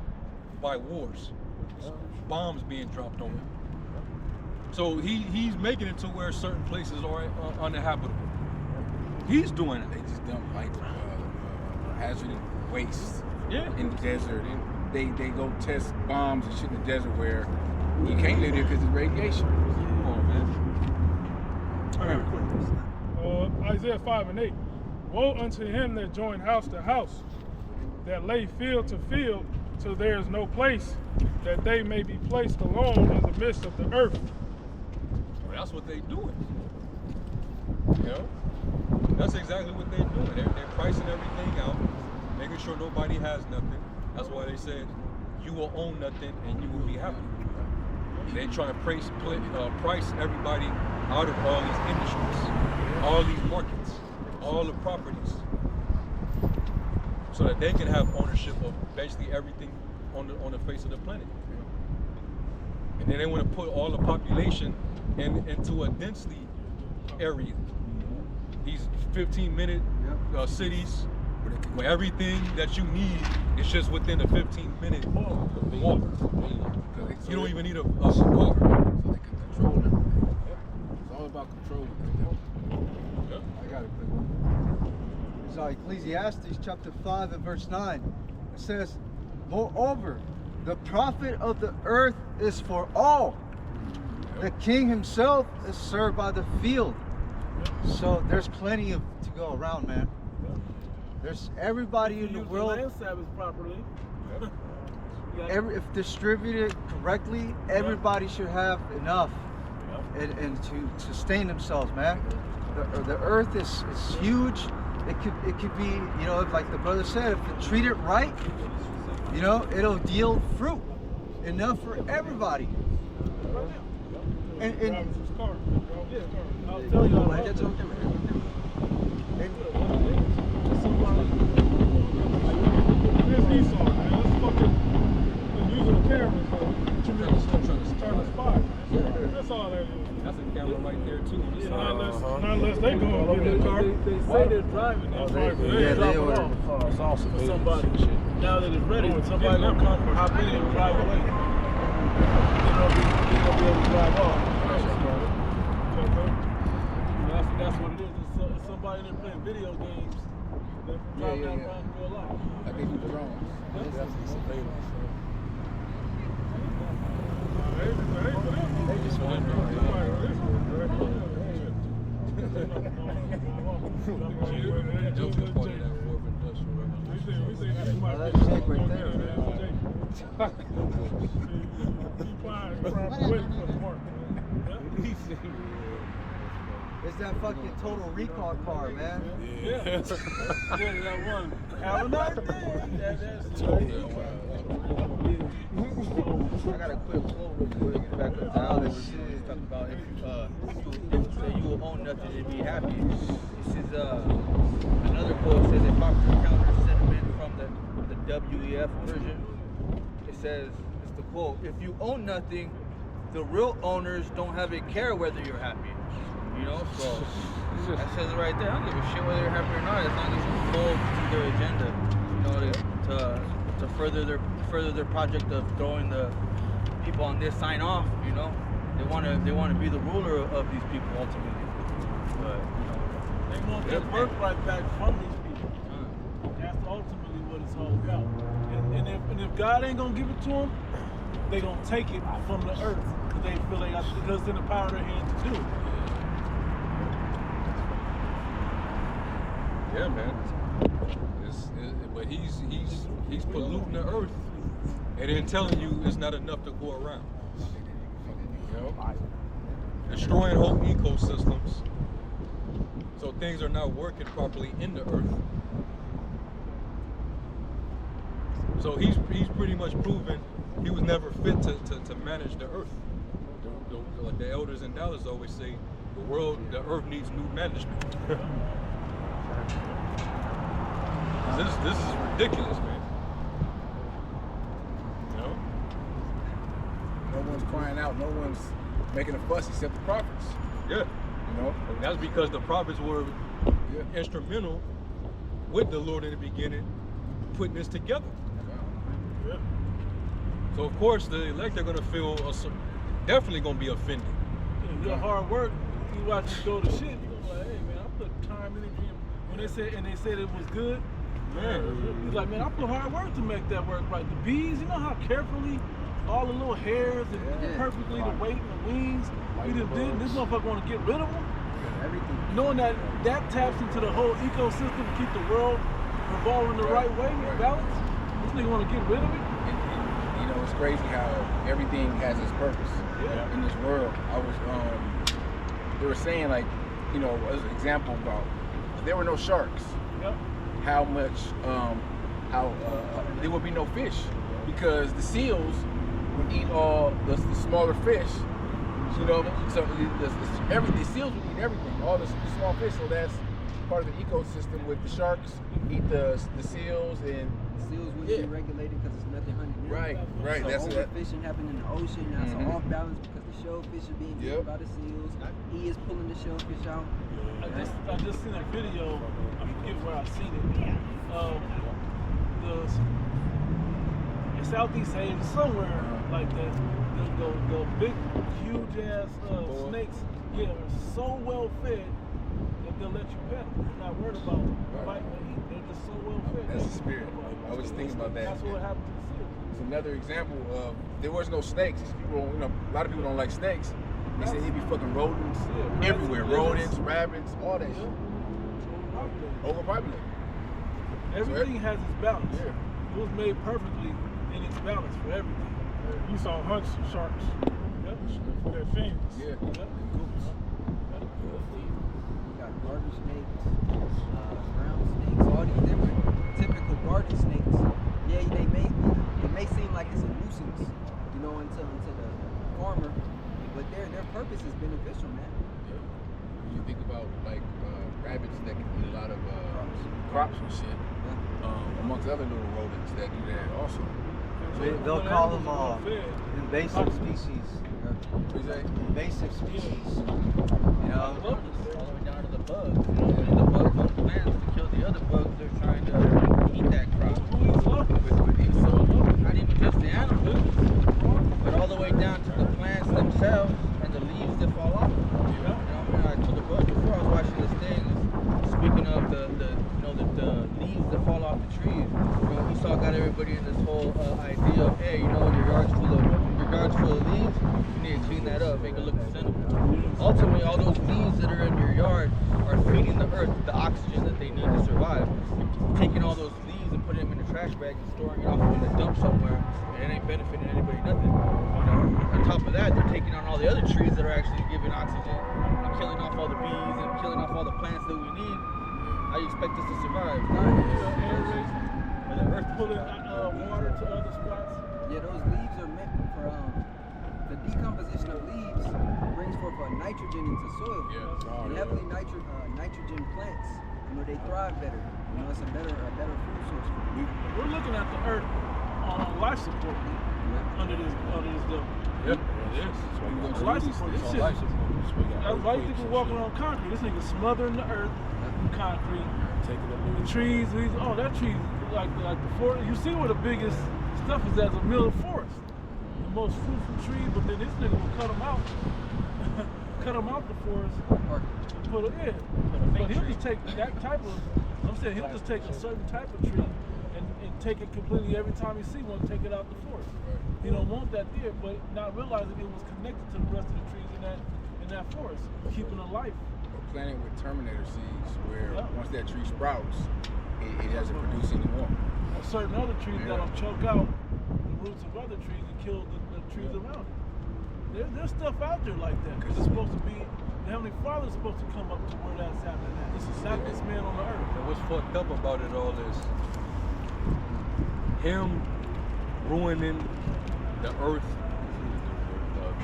by wars, bombs being dropped on it. So he's making it to where certain places are uninhabitable. He's doing it. They just dump like hazardous waste Yeah. in the desert. And they go test bombs and shit in the desert where you can't live there because it's radiation. Come on, man. All right, quick. Isaiah 5:8. Woe unto him that joined house to house, that lay field to field, till there is no place, that they may be placed alone in the midst of the earth. Well, that's what they're doing. You know? That's exactly what they're doing. They're pricing everything out, making sure nobody has nothing. That's why they said, you will own nothing and you will be happy. They trying to price everybody out of all these industries, all these markets, all the properties, so that they can have ownership of basically everything on the face of the planet. And then they want to put all the population into a densely area. These 15-minute cities where everything that you need is just within a 15-minute walk. You don't even need a car. So they can control everything. It's all about controlling everything. I got it. Quick. It's Ecclesiastes chapter 5 and verse 9. It says, moreover, the profit of the earth is for all. The king himself is served by the field. So there's plenty to go around, man. There's everybody in the world. Land Sabbath properly. If distributed correctly, everybody should have enough and to sustain themselves, man. The earth is huge. It could be, you know, like the brother said, if you treat it right, you know, it'll yield fruit enough for everybody. And I'll tell you, Here's Esau, man. Let's fucking using the cameras to turn the spot. That's all that is. That's a camera right there too. Not unless they go and get in the car. They say they're driving. That's right. They drop it off. It's awesome. For somebody. Now that it's ready, somebody gonna come hop in and drive away. They're gonna be able to drive off. That's what it is. It's somebody there playing video games. Driving down around in real life. I think he was wrong. they just want that's Jake right there, It's that fucking Total Recall car, man. Yeah. That one. Have a nice day. I got a quick quote before we get back up to Alex. Talking about if say you will own nothing and be happy. This is another quote. It says a popular counter sentiment from the WEF version. It says, it's the quote, if you own nothing, the real owners don't have a care whether you're happy. You know, so that says it right there. I don't give a shit whether they're happy or not, as long as you hold to their agenda. You know, to further their project of throwing the people on this sign off. You know, they want to be the ruler of these people ultimately. But you know, they want their birthright back from these people. That's ultimately what it's all about. And if God ain't gonna give it to them, they gonna take it from the earth because they feel because it's in the power of their hands to do it. Yeah, man. But he's polluting the earth and then telling you it's not enough to go around. You know, destroying whole ecosystems, so things are not working properly in the earth. So he's pretty much proven he was never fit to manage the earth. Like the elders in Dallas always say, the earth needs new management. This is ridiculous, man. You know? No one's crying out. No one's making a fuss except the prophets. Yeah. You know? And that's because the prophets were instrumental with the Lord in the beginning, putting this together. Yeah. So of course the elect are gonna feel definitely gonna be offended. Your hard work, you watch you go to shit, you go like, hey man, I put time, energy in. When they said it was good, he's like, man, I put hard work to make that work right. The bees, you know how carefully all the little hairs and perfectly the weight and the wings we just did, and this motherfucker want to get rid of them? Everything. Knowing that taps into the whole ecosystem to keep the world revolving the right way and balance, this nigga want to get rid of it? You know, it's crazy how everything has its purpose in this world. They were saying, like, you know, as an example about, there were no sharks. How much, there would be no fish, because the seals, when eat all the smaller fish. You know, so the seals would eat everything, all the small fish. So that's part of the ecosystem with the sharks eat the seals and Seals wouldn't be regulated because there's nothing hunting them. right. So That's it. overfishing happening in the ocean. Now it's off balance because the shellfish are being eaten by the seals. He is pulling the shellfish out. I just seen a video. I forget where I seen it. In Southeast Asia, somewhere like that, the big, huge ass snakes, are so well fed that they'll let you pet them. They're not worried about biting or eating. They're just so well fed. That's the spirit. I was thinking about that. That's what happened to the seals. It's another example of there was no snakes. People, a lot of people don't like snakes. They say he'd be fucking rodents everywhere. Rodents, rabbits, all that shit. Overpopulated. Everything has its balance. Yeah. It was made perfectly in its balance for everything. You saw hunts of sharks. Yep. For their fins. Yeah. Yep. You got garden snakes, ground snakes, all these different typical garden snakes. Yeah, it may seem like it's a nuisance, unto the farmer, but their purpose is beneficial, man. When you think about like rabbits that can eat a lot of crops and shit, amongst other little rodents that do that also. They'll call them invasive species. Invasive species. You know? All the way down to the bugs. The bugs on plants to kill the other bugs. They're trying to eat that crop. So not even just the animals, but all the way down to the plants themselves and the leaves that fall off. I told the bugs before I was watching this thing. Speaking of the leaves that fall off the trees, Esau got everybody in this whole idea of, hey, your yard's full of leaves, you need to clean that up, make it look presentable. Ultimately, all those leaves that are in your yard are feeding the earth the oxygen that they need to survive. You're taking all those leaves and putting them in a trash bag and storing it off in a dump somewhere, and it ain't benefiting anybody nothing. On top of that, they're taking on all the other trees that are actually giving oxygen and killing off all the bees and killing off all the plants that we need. How do you expect us to survive? And the earth pulling water to other spots. Yeah, those leaves are meant for the decomposition of leaves brings forth nitrogen into soil. And heavily nitrogen plants, they thrive better. It's a better food source for them. We're looking at the earth on life support under this deal. Yep, it is. Life support. This shit. That's why you think we're walking on concrete. This nigga smothering the earth in concrete. Taking up The trees, that tree, like the forest. You see where the biggest stuff is at the middle of the forest. The most fruitful trees, but then this nigga will cut them out. Cut them out the forest and put it in. But he'll just take that type of, he'll just take a certain type of tree and take it completely every time he see one, take it out the forest. He don't want that there, but not realizing it was connected to the rest of the trees in that forest, keeping it alive. Planted with terminator seeds, where once that tree sprouts, it doesn't produce anymore. Certain other trees that'll choke out the roots of other trees and kill the trees around it. There's stuff out there like that because it's supposed to be, the Heavenly Father's supposed to come up to where that's happening at. This is not this man on the earth. And what's fucked up about it all is him ruining the earth,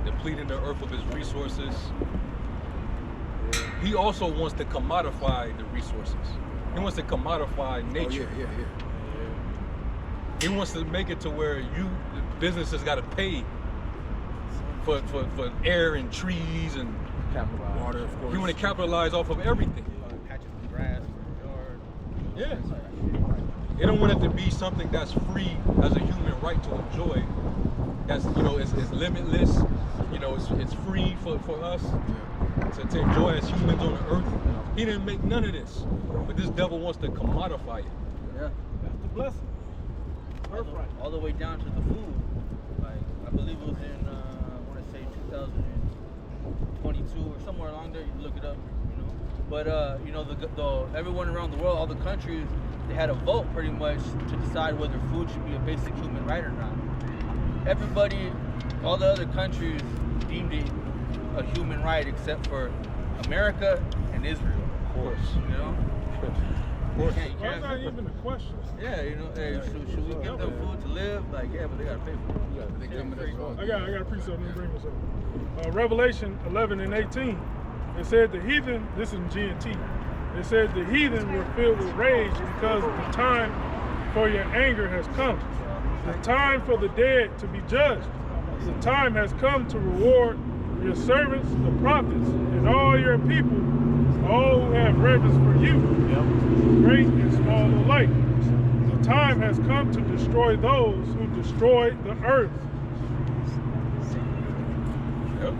depleting the earth of its resources. He also wants to commodify the resources. He wants to commodify nature. He wants to make it to where businesses got to pay for air and trees and water, of course. He want to capitalize off of everything. Patches of grass in your yard. Yeah. They don't want it to be something that's free as a human right to enjoy. That's it's limitless. It's free for us to enjoy as humans on the earth. He didn't make none of this, but this devil wants to commodify it. Yeah, that's the blessing. Birthright. All the way down to the food. Like I believe it was in I want to say 2022 or somewhere along there. You can look it up, But the everyone around the world, all the countries, they had a vote pretty much to decide whether food should be a basic human right or not. Everybody, all the other countries deemed it a human right except for America and Israel. Of course. course. You Well, that's not can't. even the question. Yeah, you know, hey, should we give them food to live? Like, yeah, but they gotta pay for it. They coming up. I got a precept. Let me bring this up. Revelation 11 and 18. It said the heathen. This is in GNT. It said the heathen were filled with rage because the time for your anger has come. The time for the dead to be judged. The time has come to reward your servants, the prophets, and all your people, all who have reverence for you, great and small alike. The time has come to destroy those who destroy the earth. Yep.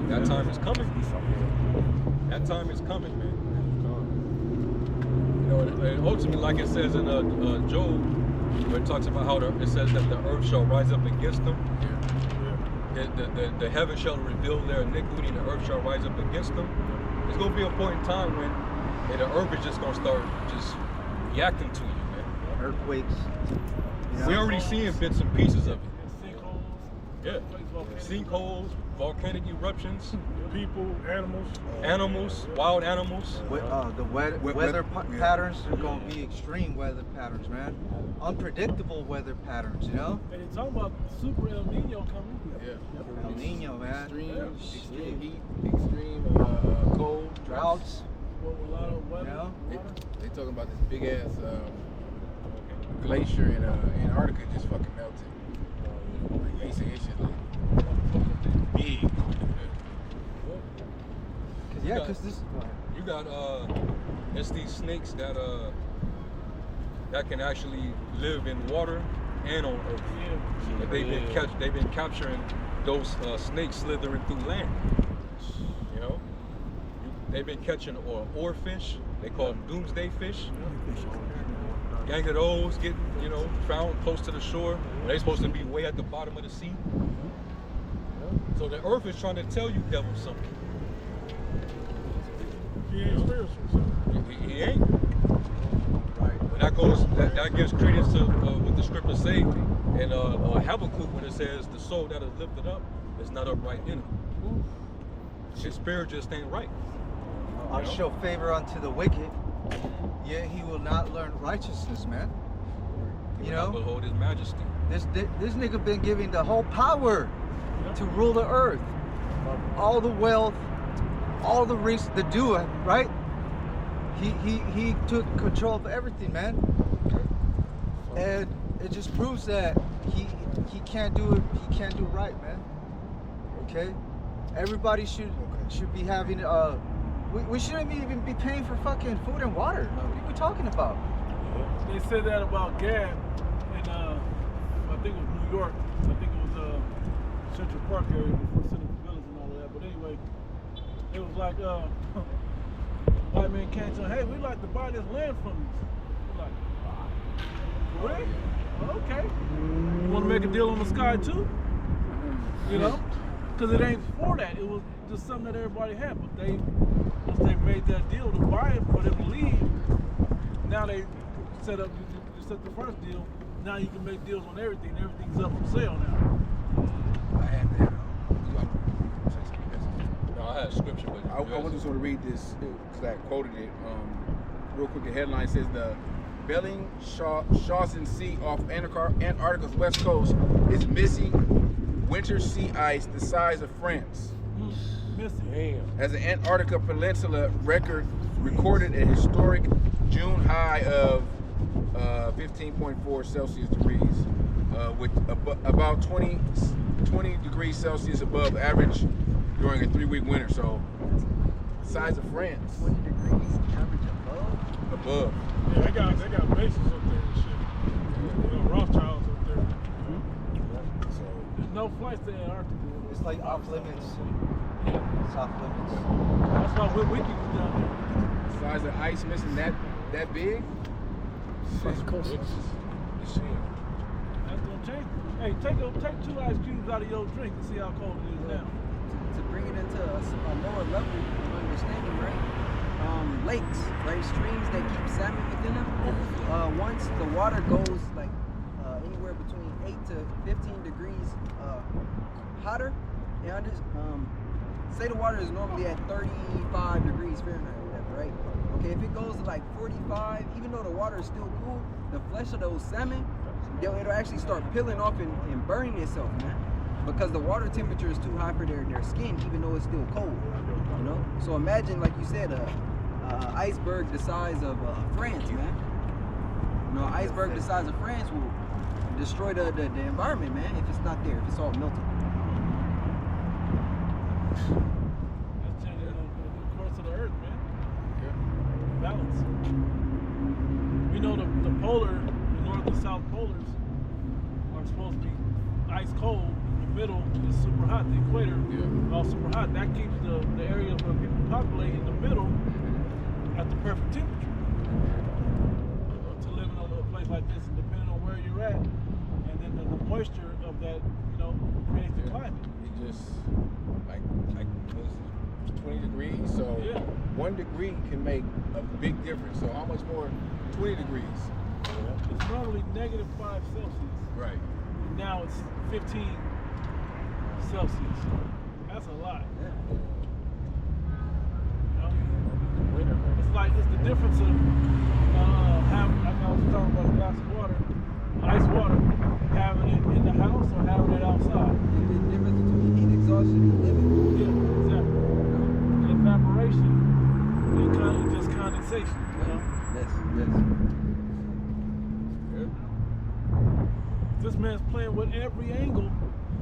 That time is coming. That time is coming, man. You know, and ultimately, like it says in Job, where it talks about how it says that the earth shall rise up against them. The heaven shall reveal their iniquity, and the earth shall rise up against them. There's gonna be a point in time when the earth is just gonna start just reacting to you, man. Earthquakes. You know? We already seeing bits and pieces of it. Sinkholes. Yeah, sinkholes, volcanic eruptions, People, animals, wild animals. The weather patterns are going to be extreme weather patterns, man. Unpredictable weather patterns, you know? And they talking about Super El Nino coming. El Nino, man. Extreme heat, extreme cold, Droughts, A lot of you weather. know? They talking about this big ass glacier in Antarctica just fucking melted. Like, they say it shit like big. Yeah, because this. You got it's these snakes that can actually live in water and on earth. But they've been capturing those snakes slithering through land. You know, they've been catching oarfish. They call them doomsday fish. Gang of those getting found close to the shore. They're supposed to be way at the bottom of the sea. So the earth is trying to tell you, devil, something. He ain't spiritual. So. He ain't. Right. That gives credence to what the scriptures say in Habakkuk when it says the soul that is lifted up is not upright in him. His spirit just ain't right. I'll show favor unto the wicked, yet he will not learn righteousness, man. He will not behold his majesty. This nigga been given the whole power to rule the earth, all the wealth, all the reason to do it, right? He took control of everything, man. And it just proves that he can't do it. He can't do right, man. Okay, everybody should be having we shouldn't even be paying for fucking food and water. What are we talking about? They said that about Gab in I think it was New York. I think it was Central Park area before Central Village and all of that. But anyway, it was like white man came to him, hey, we'd like to buy this land from you. We're like, for real? Well, okay. You want to make a deal on the sky too? You know? Because it ain't for that. It was just something that everybody had. But once they made that deal to buy it for them to leave, now they set the first deal. Now you can make deals on everything. Everything's up for sale now. I had that. No, I had scripture, but I just want to read this because I quoted it real quick. The headline says the Bellingshausen Sea off Antarctica's west coast is missing winter sea ice the size of France. Missing. As the Antarctica Peninsula recorded a historic June high of 15.4 Celsius degrees, with about 20 degrees Celsius above average during a 3-week winter. So, size of France. 20 degrees average above? Yeah, they got bases up there and shit. You know, Rothschilds up there. So there's no flights to Antarctica. It's like off limits. It's off limits. That's why we keep it down there. Size of ice missing that big? That's gonna change. Hey, take 2 ice cubes out of your drink and see how cold it is now. To bring it into a lower level of understanding, right? Lakes, right? Streams that keep salmon within them. Once the water goes like anywhere between 8 to 15 degrees hotter, say the water is normally at 35 degrees Fahrenheit, right? Okay, if it goes to like 45, even though the water is still cool, the flesh of those salmon, it'll actually start peeling off and burning itself, man. Because the water temperature is too high for their skin, even though it's still cold, you know? So imagine, like you said, iceberg the size of France, man. You know, an iceberg the size of France will destroy the environment, man, if it's not there, if it's all melted. That's changing the course of the earth, man. Balance. We know the north and south polars are supposed to be ice cold. The middle is super hot. The equator is all super hot. That keeps the areas where people populate in the middle at the perfect temperature. To live in a place like this, depending on where you're at, and then the moisture of that, you know, creates the climate. It just like what's it, 20 degrees. So 1 degree can make a big difference. So how much more? 20 degrees. It's normally -5 Celsius. Right. Now it's 15 Celsius. That's a lot. Yeah. You know? It's the difference of having, like I was talking about, a glass of water, ice water, having it in the house or having it outside. The difference between heat exhaustion and living. Yeah, exactly. Evaporation and just condensation. You know? Yes. This man's playing with every angle.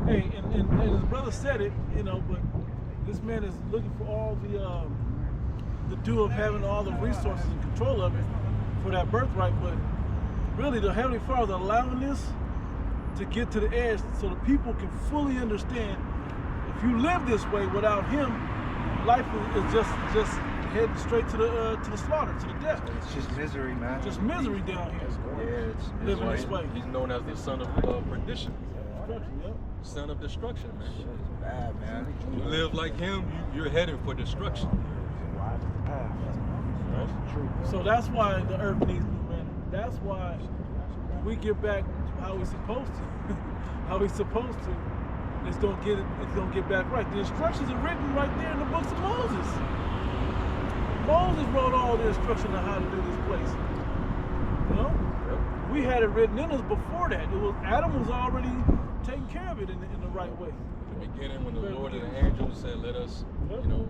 Hey, and his brother said it, you know, but this man is looking for all the due of having all the resources and control of it for that birthright. But really, the Heavenly Father is allowing this to get to the edge so the people can fully understand. If you live this way without Him, life is just heading straight to the slaughter, to the death. It's just misery, man. Just misery down here. Yeah, it's Living this way. He's known as the son of perdition. Destruction, yep. Son of destruction, man. It's bad, man. You live like him, you're headed for destruction. So that's why the earth needs new man. That's why we get back how we supposed to. How we supposed to. It's gonna get back right. The instructions are written right there in the books of Moses. Moses wrote all the instructions on how to do this place. You know? We had it written in us before that. Adam was already taking care of it in the right way. In the beginning, when the Lord and the angels said, let us, you know,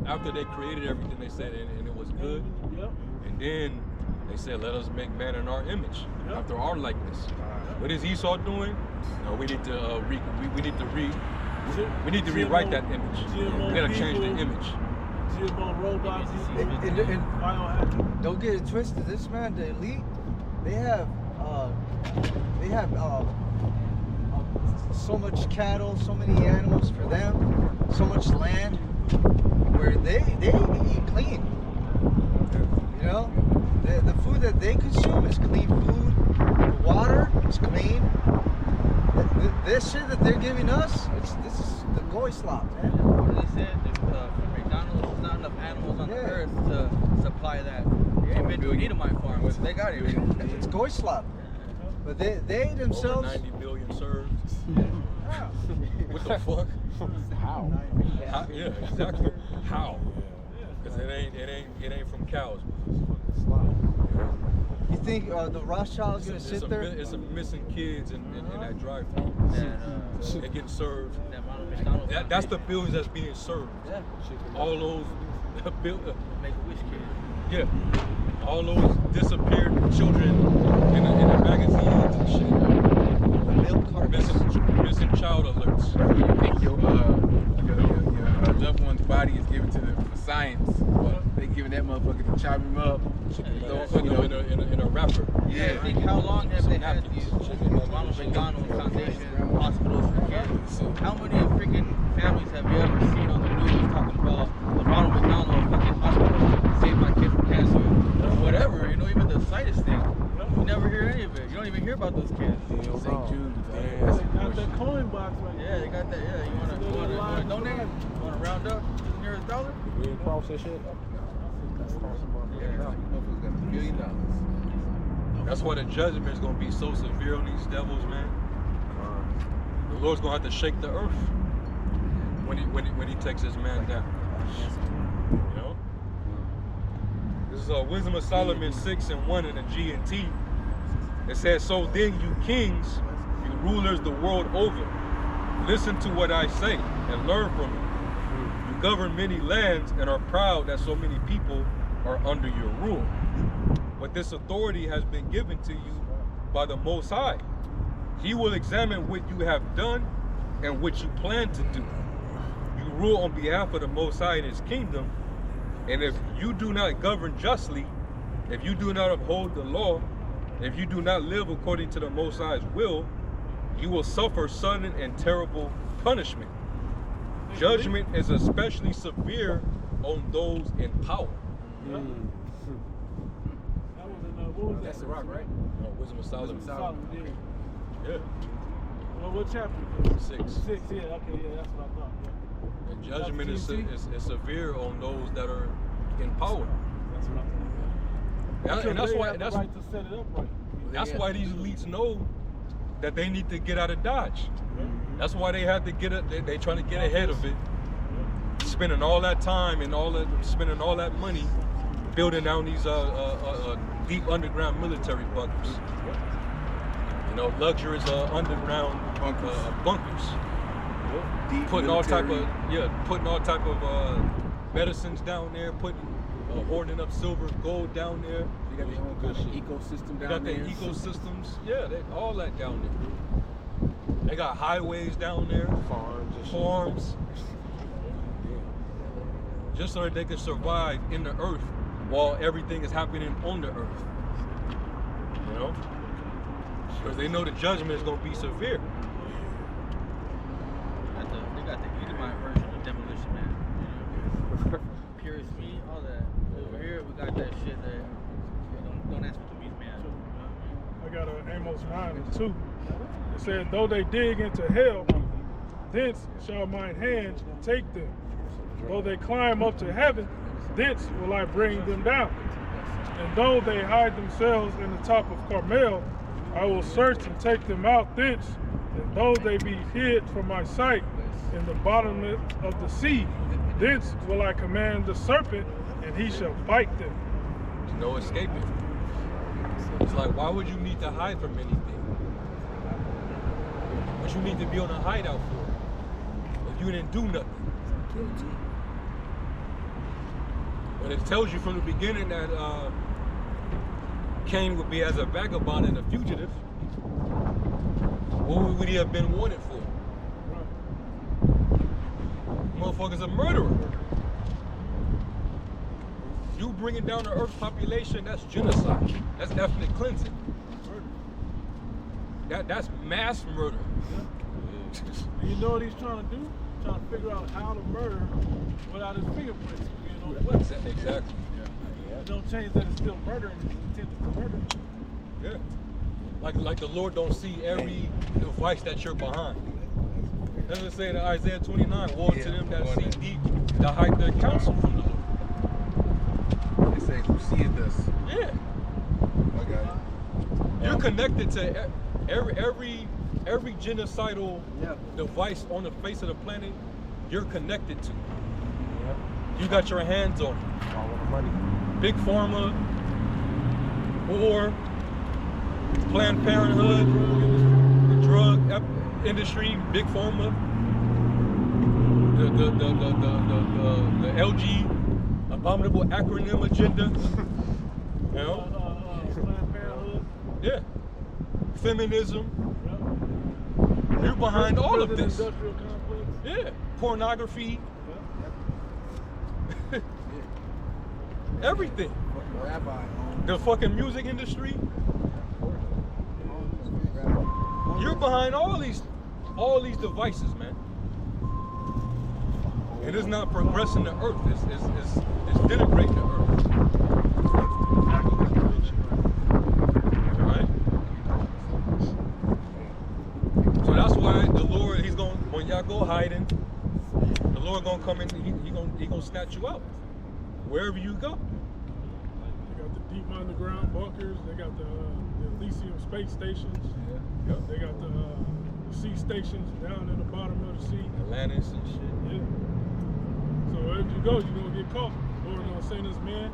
after they created everything, they said, and it was good. Yep. And then they said, let us make man in our image, after our likeness. What is Esau doing? No, we need to rewrite that image. We gotta change the image. GMO robots, And don't get it twisted. This man, the elite, they have so much cattle, so many animals for them, so much land, where they eat clean. You know, the food that they consume is clean food. The water is clean. This shit that they're giving us, this is the goy slop, man. What they said, McDonald's, there's not enough animals on the earth to supply that. You ain't been to an Edomite farm, so they got it. It's goy slop. But they themselves. Over 90 billion served. What the fuck? How? Yeah, exactly. How? Because it ain't from cows. You think the Rothschild's gonna sit there? It's some missing kids in that drive-thru. They're getting served. That's the billions that's being served. Yeah. All those Make-A-Wish kids. yeah, all those disappeared children in the magazines and shit. Missing child alerts. You think your loved one's body is given to the science, but they giving that motherfucker to chop him up. In a wrapper. Yeah, I think how long have they had these Ronald McDonald Foundation hospitals for kids? How many freaking families have you ever seen on the news talking about the Ronald McDonald fucking hospital saved my kid from cancer or whatever? You know, even the slightest thing. You never hear any of it. You don't even hear about those kids. St. Jude. Got that coin box right there. Yeah, they got that. Yeah, you wanna donate? You wanna round up to the nearest dollar? We ain't cross that shit. Motherfuckers got $1 billion. That's why the judgment is gonna be so severe on these devils, man. The Lord's gonna have to shake the earth when he takes his man down. You know? This is Wisdom of Solomon 6:1 in the G&T. It says, so then you kings, you rulers the world over, listen to what I say and learn from it. You govern many lands and are proud that so many people are under your rule. But this authority has been given to you by the Most High. He will examine what you have done and what you plan to do. You rule on behalf of the Most High in His kingdom, and if you do not govern justly, if you do not uphold the law, if you do not live according to the Most High's will, you will suffer sudden and terrible punishment. Judgment is especially severe on those in power. That was in, what was That's that? the rock, right? No, Wisdom of Solomon. Solomon, yeah. Yeah. Well, what chapter? 6. 6, yeah, okay, yeah, that's what I thought. Yeah. And judgment is That's severe on those that are in power. That's what I thought. And that's why They have the right to set it up right. that's why these elites know that they need to get out of Dodge. That's why they have to get it. They trying to get ahead of it, spending all that time and spending all that money building down these deep underground military bunkers. You know, luxurious underground bunkers. Deep Putting all type military. of medicines down there, hoarding up silver, gold down there. They got their own kind of ecosystem They down got there. their ecosystems. Yeah, all that down there. They got highways down there, farms, just so that they can survive in the earth while everything is happening on the earth. You know, because they know the judgment is going to be severe. They got the Edomite version of Demolition Man. You know? Pure speed, all that. Over here, we got that shit that don't ask for the beast, man. I got Amos 9:2. It said, though they dig into hell, thence shall mine hand take them. Though they climb up to heaven, thence will I bring them down. And though they hide themselves in the top of Carmel, I will search and take them out thence. And though they be hid from my sight in the bottom of the sea, thence will I command the serpent, and he shall bite them. There's no escaping. It's like, why would you need to hide from anything? What you need to be on a hideout for? If you didn't do nothing. But it tells you from the beginning that Cain would be as a vagabond and a fugitive. What would he have been wanted for? Motherfucker's a murderer. You bringing down the Earth's population, that's genocide. That's ethnic cleansing. That's mass murder. You know what he's trying to do? Trying to figure out how to murder without his fingerprints being on the weapon. Exactly. It don't change that it's still murder and it's intended to murder. Yeah. Like the Lord don't see every device that you're behind. Doesn't it say in Isaiah 29, woe to them that see deep, that hide their counsel from the Lord. They say, who seeth us? Yeah. I got it. You're connected to every genocidal device on the face of the planet. You're connected to. You got your hands on it. All the money. Big Pharma, or Planned Parenthood, the drug industry, Big Pharma, the LG abominable acronym agenda. You know? Planned Parenthood. Yeah. Feminism. You're behind all of this. Industrial complex. Yeah. Pornography. Everything. Rabbi. The fucking music industry. You're behind all these devices, man. It is not progressing the earth. It's denigrating the earth. Right? So that's why the Lord, when y'all go hiding, the Lord gonna come in, he gonna snatch you out. Wherever you go. They got the deep underground bunkers. They got the Elysium space stations. Yeah. They got the sea stations down in the bottom of the sea. Atlantis and shit. Yeah. So wherever you go, you're gonna get caught. Lord gonna send his men.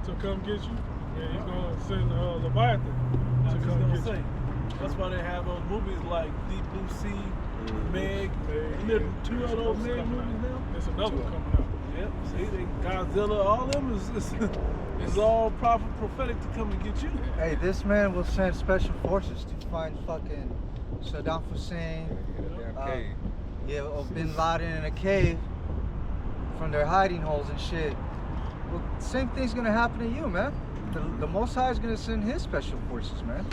to come get you, and he's gonna send Leviathan to come get you. That's why they have those movies like Deep Blue Sea, Meg. And there are 2 of those Meg movies now. There's another one coming out. Yep. See, Godzilla, all of them is all prophetic to come and get you. Hey, this man will send special forces to find fucking Saddam Hussein, or Bin Laden in a cave from their hiding holes and shit. Well, same thing's gonna happen to you, man. The Most High is gonna send his special forces, man,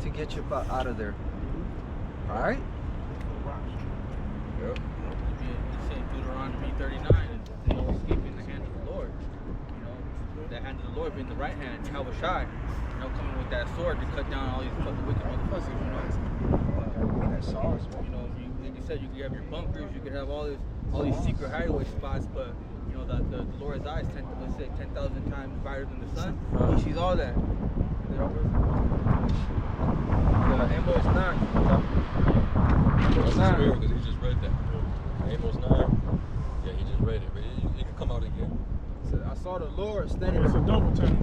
to get you out of there. All right? Yep. He said Deuteronomy 39 is escaping the hand of the Lord. You know, the hand of the Lord being the right hand, Yahushai. You know, coming with that sword to cut down all these fucking wicked motherfuckers. You know, like you said, you could have your bunkers, you could have all these secret hideaway spots, but you know the Lord's eye is 10,000 times brighter than the sun. He sees all that. Amos 9. Amos 9. Because he just read that. Amos 9. Yeah, he just read it. But it can come out again. So I saw the Lord standing. It's a double time.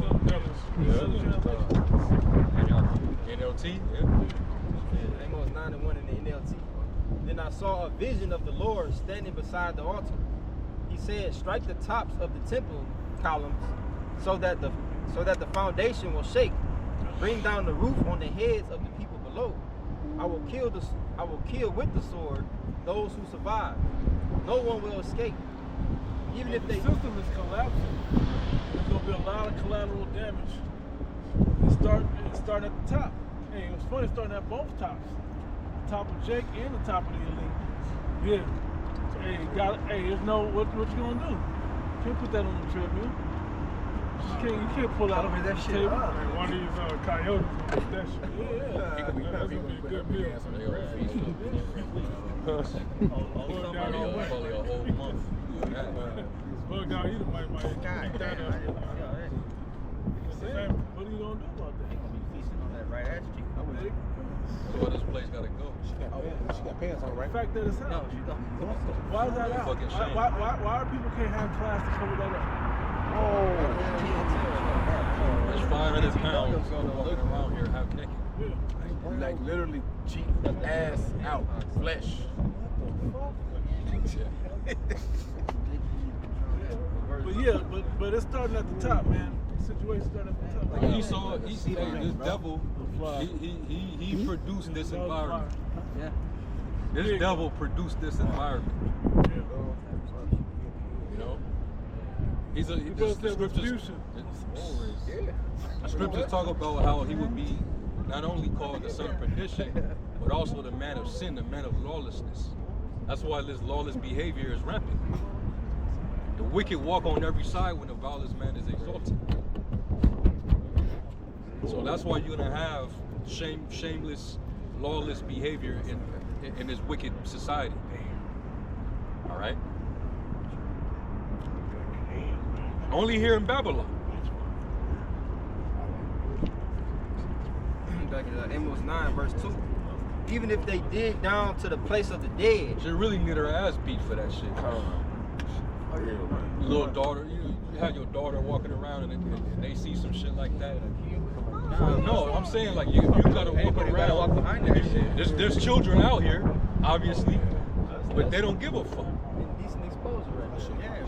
NLT, yeah. Amos 9 and 1 in the NLT. Then I saw a vision of the Lord standing beside the altar. He said, "Strike the tops of the temple columns, so that the foundation will shake. Bring down the roof on the heads of the people below. I will kill with the sword those who survive. No one will escape. Even if the system is collapsing, there's gonna be a lot of collateral damage. It's starting at the top. Hey, it was funny starting at both tops. The top of Jake and the top of the elite. Yeah. Hey, there's no what you gonna do? Can't put that on the treadmill. You can't pull out of that shit. One of these coyotes will get that shit. Yeah. That's gonna be a good meal. Probably a whole month. Bug out either might eat that up. What are you gonna do about that? They're gonna be feasting on that right ass cheek. That's why this place gotta go. She got pants on, right? The fact that it's out. No, she don't. Why is that out? Fucking shame. Why are people can't have class to cover that up? There's 500 pounds walking around here half naked. Like literally cheek, ass out, flesh. But it's starting at the top, man. The situation's starting at the top. Like you saw, this devil, he produced this environment. Yeah. This devil produced this environment. You know? The scriptures talk about how he would be not only called the son of perdition, but also the man of sin, the man of lawlessness. That's why this lawless behavior is rampant. The wicked walk on every side when the vilest man is exalted. So that's why you're gonna have shameless, lawless behavior in this wicked society. All right. Only here in Babylon. Back in Amos 9 verse 2. Even if they dig down to the place of the dead. She really need her ass beat for that shit. Your little daughter, you had your daughter walking around and they see some shit like that. No, I'm saying like you gotta walk around. Walk behind that shit. There's children out here, obviously, but they don't give a fuck. Indecent exposure right now. Yeah,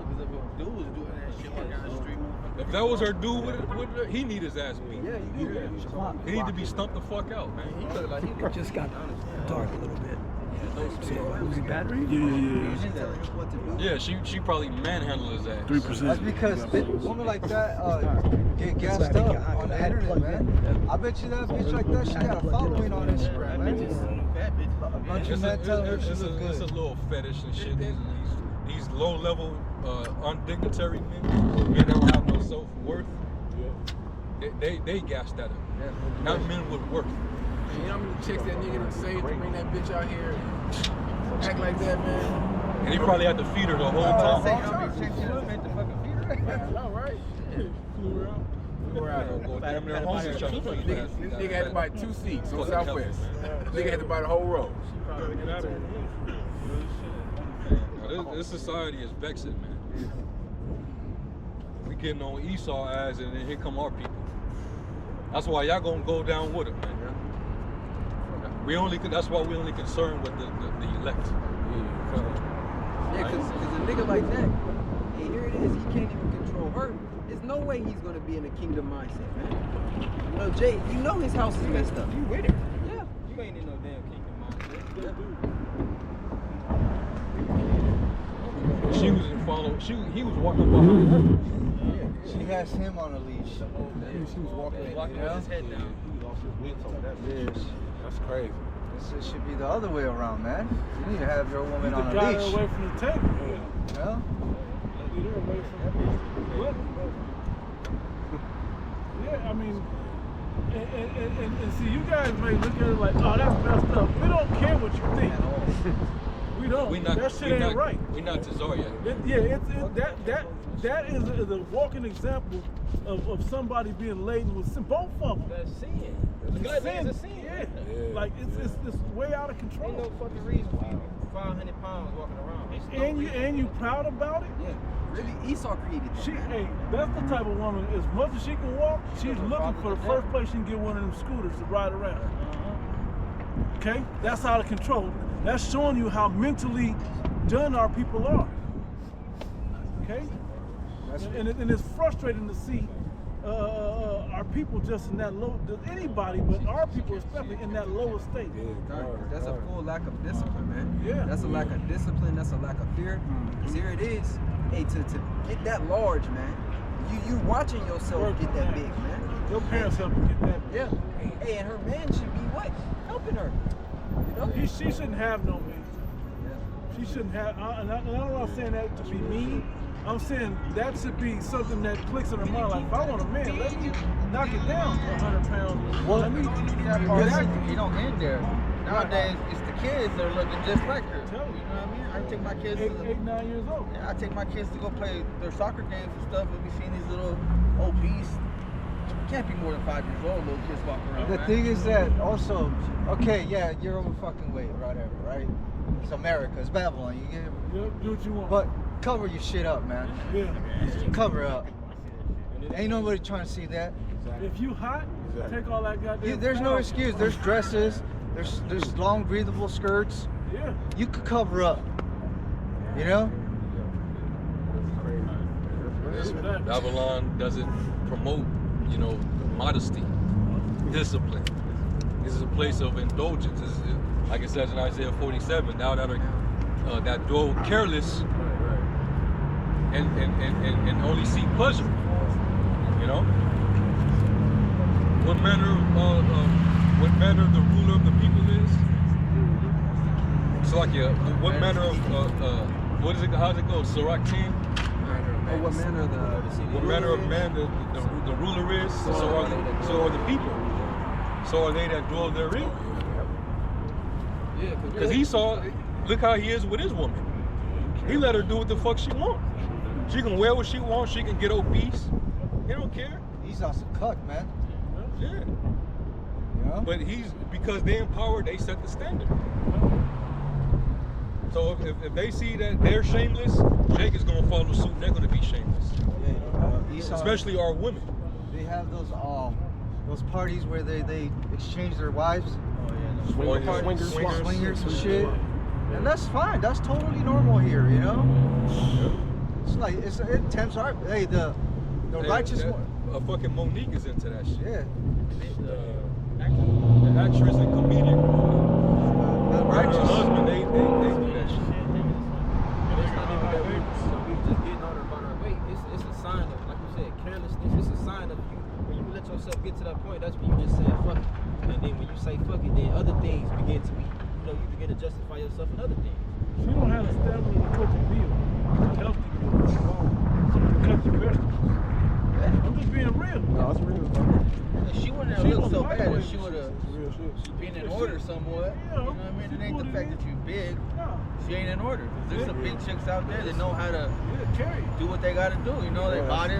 because if a dude was doing that shit walking down the street. If that was her dude with he need his ass beat. Yeah, you do. He need to be stumped the fuck out, man. He looked like he Just got dark a little bit. Losing battery? Yeah, she probably manhandled his ass. 3%. That's because women like that get gassed up on the internet, man. I bet you that bitch like that, she got a following on Instagram, man. A bunch of men tell her she look good. It's a little fetish and shit. These low-level, undignitary men that don't have no self-worth, they gassed at him. Not men with worth. You know how many chicks that nigga done saved to bring that bitch out here and act like that, man? And he probably had to feed her the whole time. All right. Nigga had to buy 2 seats on Southwest. Nigga had to buy the whole row. This society is vexing, man. getting on Esau ass, and then here come our people. That's why y'all gonna go down with it, man. That's why we only concerned with the elect. Yeah, because a nigga like that, hey, here it is, he can't even control her. There's no way he's gonna be in a kingdom mindset, man. You know, Jay, you know his house is messed up. You with her? Yeah. You ain't in no damn kingdom mindset. She was in follow. He was walking behind her. She has him on a leash. She was walking His head down. He lost his wits on that. Yes. That's crazy. This should be the other way around, man. You need to have your woman on a got her leash. away from the table. Yeah? Get her away from what? Yeah, I mean, and see, you guys may look at it like, oh, that's messed up. We don't care what you think. We don't. That shit ain't right. We're not Tazar yet. That is a walking example of somebody being laden with sin. Both of them. That's sin. It's Sin. It's a sin. Yeah. Like it's way out of Ain't control. no fucking reason for you 500 pounds walking around. And you proud about it? Yeah. Really, Esau created that. Hey, that's the type of woman, as much as she can walk, she's looking for the first place she can get one of them scooters to ride around. Okay? That's out of control. That's showing you how mentally done our people are. Okay? And it's frustrating to see our people just in that low, anybody, but our people especially in that lower state. That's a full lack of discipline, man. Yeah. That's a lack of discipline. That's a lack of fear. Because here it is. Hey, to get that large, man. You watching yourself get that big, man. Your parents help you get that big. Yeah. Hey, and her man should be what? Helping her. You know? She shouldn't have no man. She shouldn't have, and I'm not saying that to be mean. I'm saying that should be something that clicks in her mind. Like, if I want a man, let me knock it down to 100 pounds. Well, Let me. you don't end there. Nowadays, it's the kids that are looking just like her. You know what I mean? I take my kids to 9 years old. Yeah, I take my kids to go play their soccer games and stuff, and we seen these little obese, can't be more than 5 years old, little kids walking around. The thing is that also, okay, yeah, you're over fucking weight, whatever, right? It's America, it's Babylon. You get it? Do what you want. But cover your shit up, man. Yeah. Cover up. Ain't nobody trying to see that. If you hot, take all that goddamn. There's no excuse. There's dresses. There's long breathable skirts. Yeah. You could cover up. You know? Babylon doesn't promote, modesty, discipline. This is a place of indulgence. This is, like it says in Isaiah 47, now that dwell careless and only seek pleasure. What manner the ruler of the people is? It's like what manner of what is it? How's it go? Sirach 10. What manner of man the ruler is? So are the people. So are they that dwell therein. Yeah, because Esau, look how he is with his woman. He let her do what the fuck she wants. She can wear what she wants. She can get obese. He don't care. He's also cuck, man. Yeah. Yeah. But because they're empowered, they set the standard. So if they see that they're shameless, Jake is gonna follow suit. And they're gonna be shameless. Esau, especially our women. They have those parties where they exchange their wives. Swingers and shit. And that's fine. That's totally normal here, It's like it tempts our the righteous one. Fucking Monique is into that shit. Yeah. The actress and comedian. The righteous husband, they do that shit. It's not even that we just getting on about our weight. It's a sign of, like you said, carelessness. It's a sign of you. When you let yourself get to that point, that's when you just say fuck it. And then when you say fuck it, then other things begin to be, you begin to justify yourself in other things. If you don't have a stamina to cook a meal, a healthy meal, cut your vegetables. I'm just being real. No, it's real. She wouldn't have looked so bad if she would have been in order somewhat. You know what I mean? It ain't the fact that you big. She ain't in order. There's some big chicks out there that know how to do what they gotta do. They body.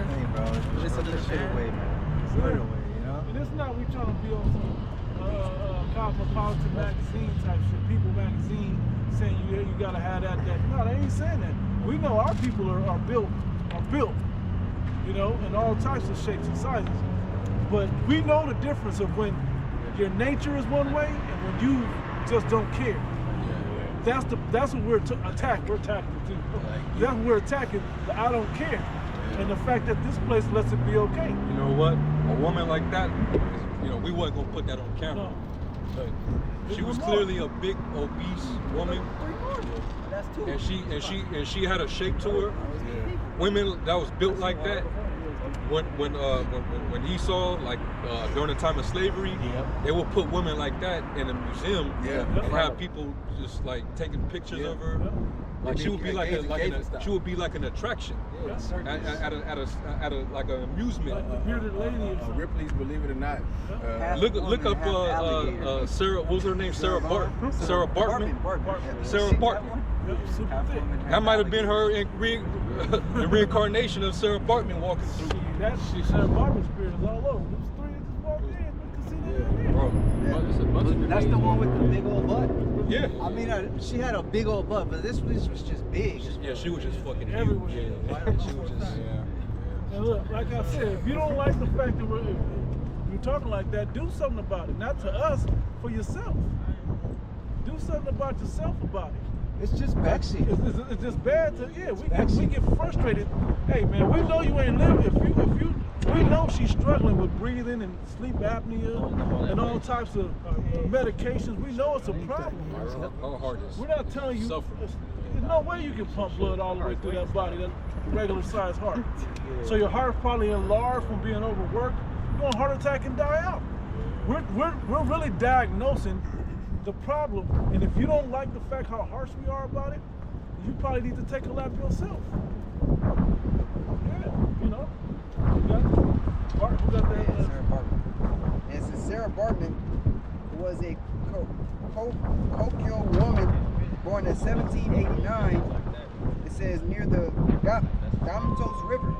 Listen to the shit away, man. Put it away, And it's not we trying to be on some cosmopolitan magazine type shit. People magazine saying you gotta have that. No, they ain't saying that. We know our people are built. you know, in all types of shapes and sizes. But we know the difference of when your nature is one way and when you just don't care. That's what we're attacking. We're attacking too. That's what we're attacking. The I don't care, and the fact that this place lets it be okay. You know what? A woman like that, you know, we wasn't gonna put that on camera. No. But she was clearly a big, obese woman, That's two. and she had a shape to her. Women that was built like that. When he saw, like, during the time of slavery, they would put women like that in a museum and have people just like taking pictures of her. Like she would be like she would be like an attraction at a like an amusement. Like the bearded lady. Ripley's Believe It or Not. Look up Sarah. What was her name? Sarah Bartman. Sarah Bartman. Sarah Bartman. That might have been her the reincarnation of Sarah Bartman walking through. Sarah Bartman's spirit is all over. Those three that just walked in. You can see that. Bro. That's the one with the big old butt. Yeah. I mean, she had a big old butt, but this was just big. Yeah, she was just fucking everywhere. huge. Yeah. She was just. And look, like I said, if you don't like the fact that you're talking like that, do something about it. Not to us, for yourself. Do something about yourself about it. It's just backseat. It's just bad to, we get frustrated. Hey man, we know you ain't living. We know she's struggling with breathing and sleep apnea and all types of medications. We know it's a problem. Her heart is. We're not telling you. There's no way you can pump blood all the way through that body, that regular sized heart. So your heart's probably enlarged from being overworked. You're going to heart attack and die out. We're really diagnosing the problem, and if you don't like the fact how harsh we are about it, you probably need to take a lap yourself. Yeah, you know. Who got that? Sarah Bartman. And so Sarah Bartman was a Kokyo woman born in 1789. It says near the Gamatos River,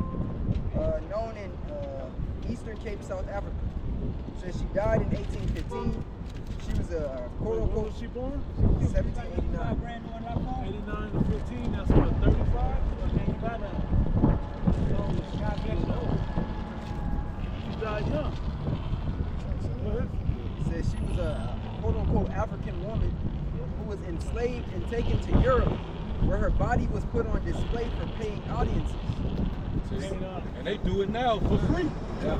known in Eastern Cape, South Africa. Says she died in 1815. She was a When was she born? 1789. 89 to 15, that's what, 35? She died young. Go ahead. It says she was a quote-unquote African woman who was enslaved and taken to Europe, where her body was put on display for paying audiences. And they do it now for free. Yeah.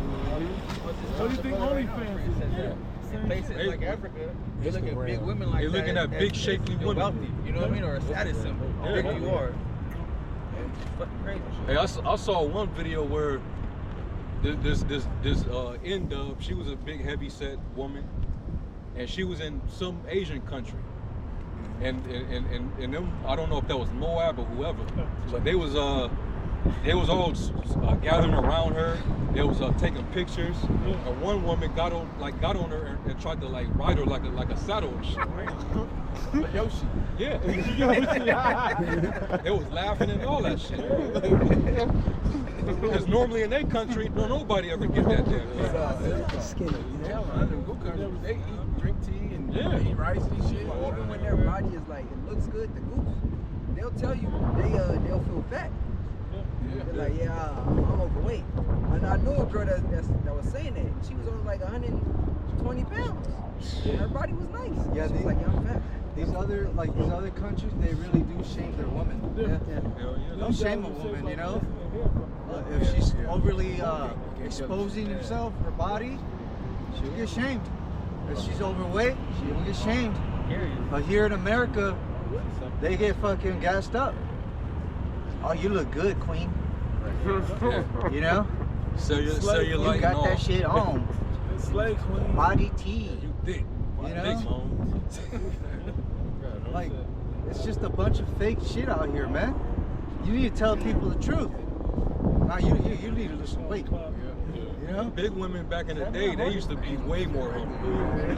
What do you think OnlyFans is? In places like Africa, you're looking at big women like that. You're looking at big, shapely women. Wealthy, you know what I mean? Or a status symbol. How big you are. It's fucking crazy. Hey, I saw one video where this N-Dub, she was a big, heavy-set woman, and she was in some Asian country. And them, I don't know if that was Moab or whoever, but they was all gathering around her. They was taking pictures, and one woman got on her and tried to like ride her like a saddle and shit. Like Yoshi. Yeah. They was laughing and all that shit. Because normally in their country, nobody ever get that there. They eat, drink tea, and eat rice and shit. Even when their body is like, it looks good, the goose, they'll tell you they'll feel fat. They're like, I'm overweight. And I knew a girl that was saying that. She was only like 120 pounds. And her body was nice. Yeah, she was like, I'm fat. These other countries, they really do shame their women. Don't shame a woman, you know. If she's overly exposing herself, her body, she'll get shamed. If she's overweight, she'll get shamed. But here in America, they get fucking gassed up. Oh, you look good, queen. You know? Cellulite You got that shit on. Slave queen. Body tea. You thick. You know? Like, it's just a bunch of fake shit out here, man. You need to tell people the truth. Now you need to lose some weight. You know? Big women back in the day, they used to be way more humble.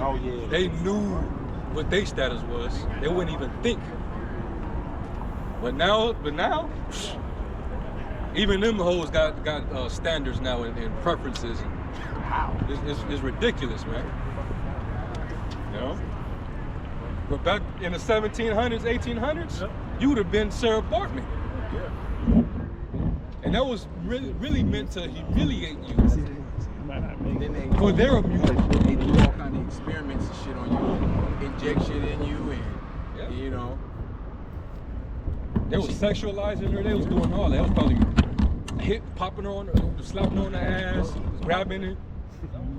Oh yeah. They knew what their status was. They wouldn't even think. But now, even them hoes got standards now and preferences. It's ridiculous, man. You know? But back in the 1700s, 1800s, you would have been Sarah Bartman. And that was really meant to humiliate you Then for their amusement. they do all kind of experiments and shit on you, inject shit in you, and you know. They was sexualizing her. They was doing all that. They was probably popping her on, slapping her on the ass, grabbing it,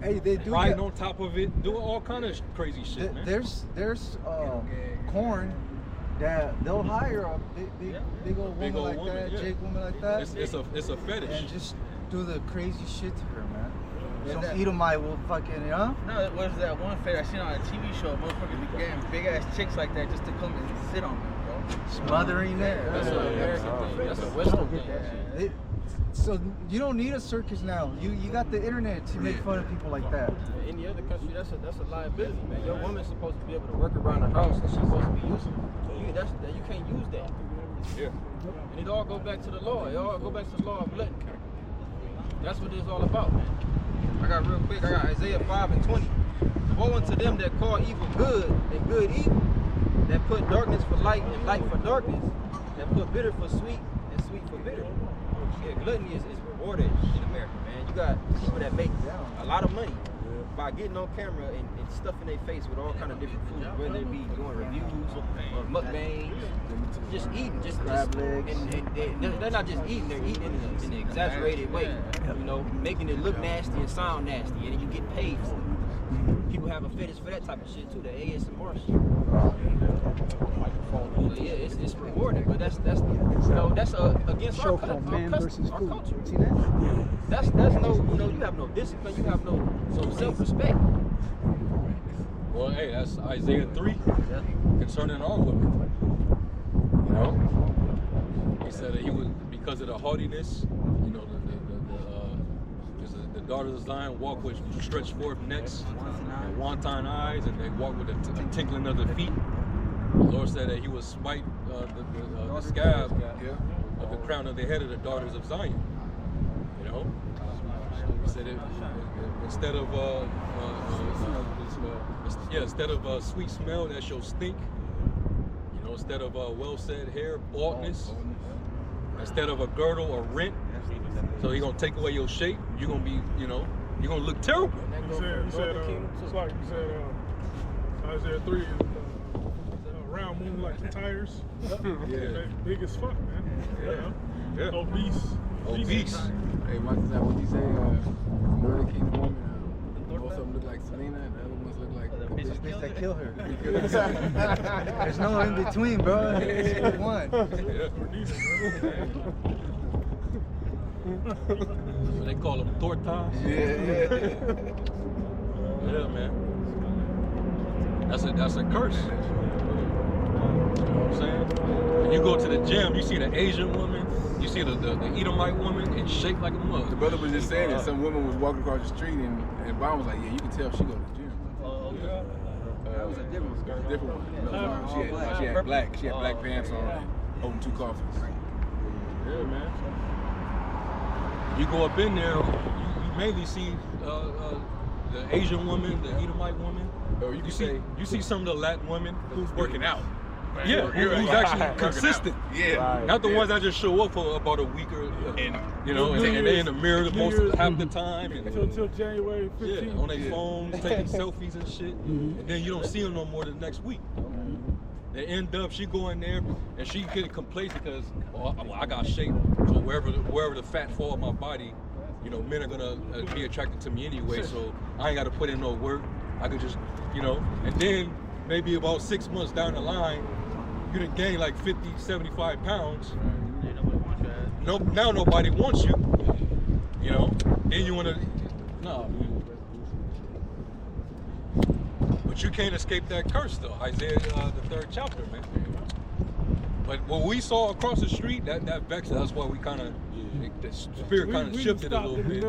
Hey, they do. riding on top of it, doing all kind of crazy shit, man. There's corn that they'll hire a big old woman like that, yeah. Jake woman like that. It's a fetish. And just do the crazy shit to her, man. Some Edomite will fucking, you know? No, it was that one fed I seen on a TV show. Motherfuckers be getting big ass chicks like that just to come and sit on them, bro. Smothering there. That's an American thing. That's a Western thing. So you don't need a circus now. You got the internet to make fun of people like that. In any other country, that's a liability, man. Your woman's supposed to be able to work around the house, and she's supposed to be useful. You can't use that. Yeah. And it all go back to the law. It all go back to the law of blood. That's what it's all about, man. I got real quick. I got Isaiah 5:20. Woe unto them that call evil good and good evil, that put darkness for light and light for darkness, that put bitter for sweet and sweet for bitter. Yeah, gluttony is rewarded in America, man. You got people that make a lot of money by getting on camera and stuffing their face with all kind of different food, whether it be doing reviews or mukbangs, just eating, just crab legs. And they're not just eating; they're eating in an exaggerated way. You know, making it look nasty and sound nasty, and then you get paid for it. People have a fetish for that type of shit too, the ASMR shit. So yeah, it's rewarding, but that's against our culture. See that? That's no, you have no discipline, you have no self-respect. Well, hey, that's Isaiah 3 concerning our women. You know, he said that he was, because of the haughtiness, you know, the daughters of Zion walk with stretched forth necks and wanton eyes, and they walk with the tinkling of their feet. The Lord said that he would smite the scab of the crown of the head of the daughters of Zion. You know, he said instead of sweet smell that shall stink. You know, instead of well-said hair, baldness. Instead of a girdle or rent. So he gonna take away your shape. You're gonna be, you're gonna look terrible. He said it's like you said, Isaiah 3 is round moon like the tires. Yeah. Big as fuck, man. Yeah. Obese. Hey, watch this out. What you say? Northern Kingdom woman. Most of them look like Selena, and the other ones look like The bitch that kill her. There's no in between, bro. It's one. So they call them tortas. Yeah, man. That's a curse. You know what I'm saying? When you go to the gym, you see the Asian woman, you see the Edomite woman, and shaped like a mug. The brother was just saying that some woman was walking across the street, and Bob was like, "Yeah, you can tell she go to the gym." That was a different one. Different one. She had black pants on, holding 2 coffees. Yeah, man. You go up in there, you mainly see the Asian woman, the Edomite woman. Or you see some of the Latin women who's working out. Yeah, who's actually consistent. Yeah. Not the ones that just show up for about a week or, and they in the mirror most of half the time. Until January 15th. Yeah, on their phones, taking selfies and shit. And then you don't see them no more the next week. They end up, she go in there and she getting complacent because I got shape. So wherever the fat fall in my body, men are gonna be attracted to me anyway. So I ain't got to put in no work. I could just, and then maybe about 6 months down the line, you done gain like 50, 75 pounds. No, now nobody wants you. Then you wanna, no. But you can't escape that curse though. Isaiah, the 3rd chapter, man. But what we saw across the street, that vexed us. That's why we kind of, the spirit kind of shifted a little bit.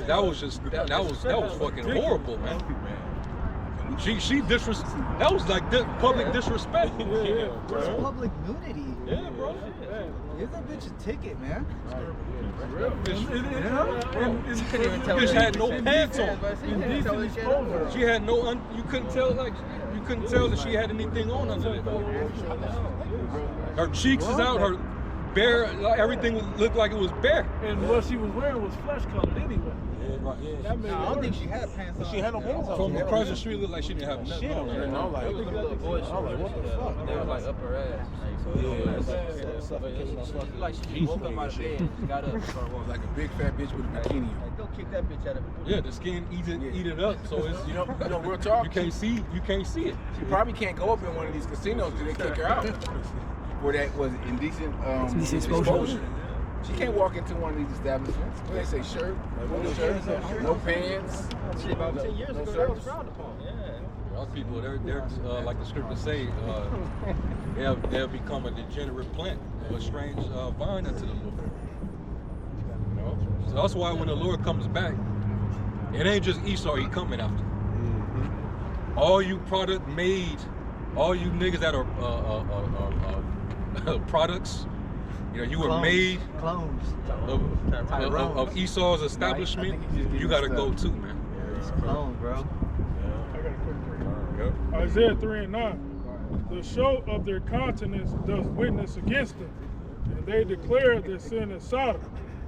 That was fucking horrible, man. She that was like public disrespect. It's public nudity. Yeah, bro. Give that bitch a ticket, man. Bitch had no pants on. She had no. You couldn't tell that she had anything on under it. Her cheeks is out. Her bare. Like, everything looked like it was bare. And what she was wearing was flesh colored anyway. That made I it don't think worse. she had pants on. She had no pants on. From across the street, it looked like she didn't have nothing on. You know, like, It was a little boy short. like, what the fuck? They was like up her ass. Like she woke up out of bed, and got up and started walking. Like a big fat bitch with a bikini on. Like, go kick that bitch out of it. Yeah, the skin eat it up, so it's You know, real talk. you can't see it. She probably can't go up in one of these casinos till they kick her out. Where that was indecent Indecent exposure. She can't walk into one of these establishments. Where they say shirt, no pants. Shit, about 10 years No ago, that was service. frowned upon. Yeah. Those people, they're like the scriptures say, they'll become a degenerate plant or a strange vine unto the Lord. You know, so that's why when the Lord comes back, it ain't just Esau he coming after. All you product made, all you niggas that are products, you know, you were Clones. made Clones. of Esau's establishment. You gotta go too, man. It's clone, bro. I got a quick break. Isaiah 3:9. The show of their countenance does witness against them, and they declare their sin is Sodom.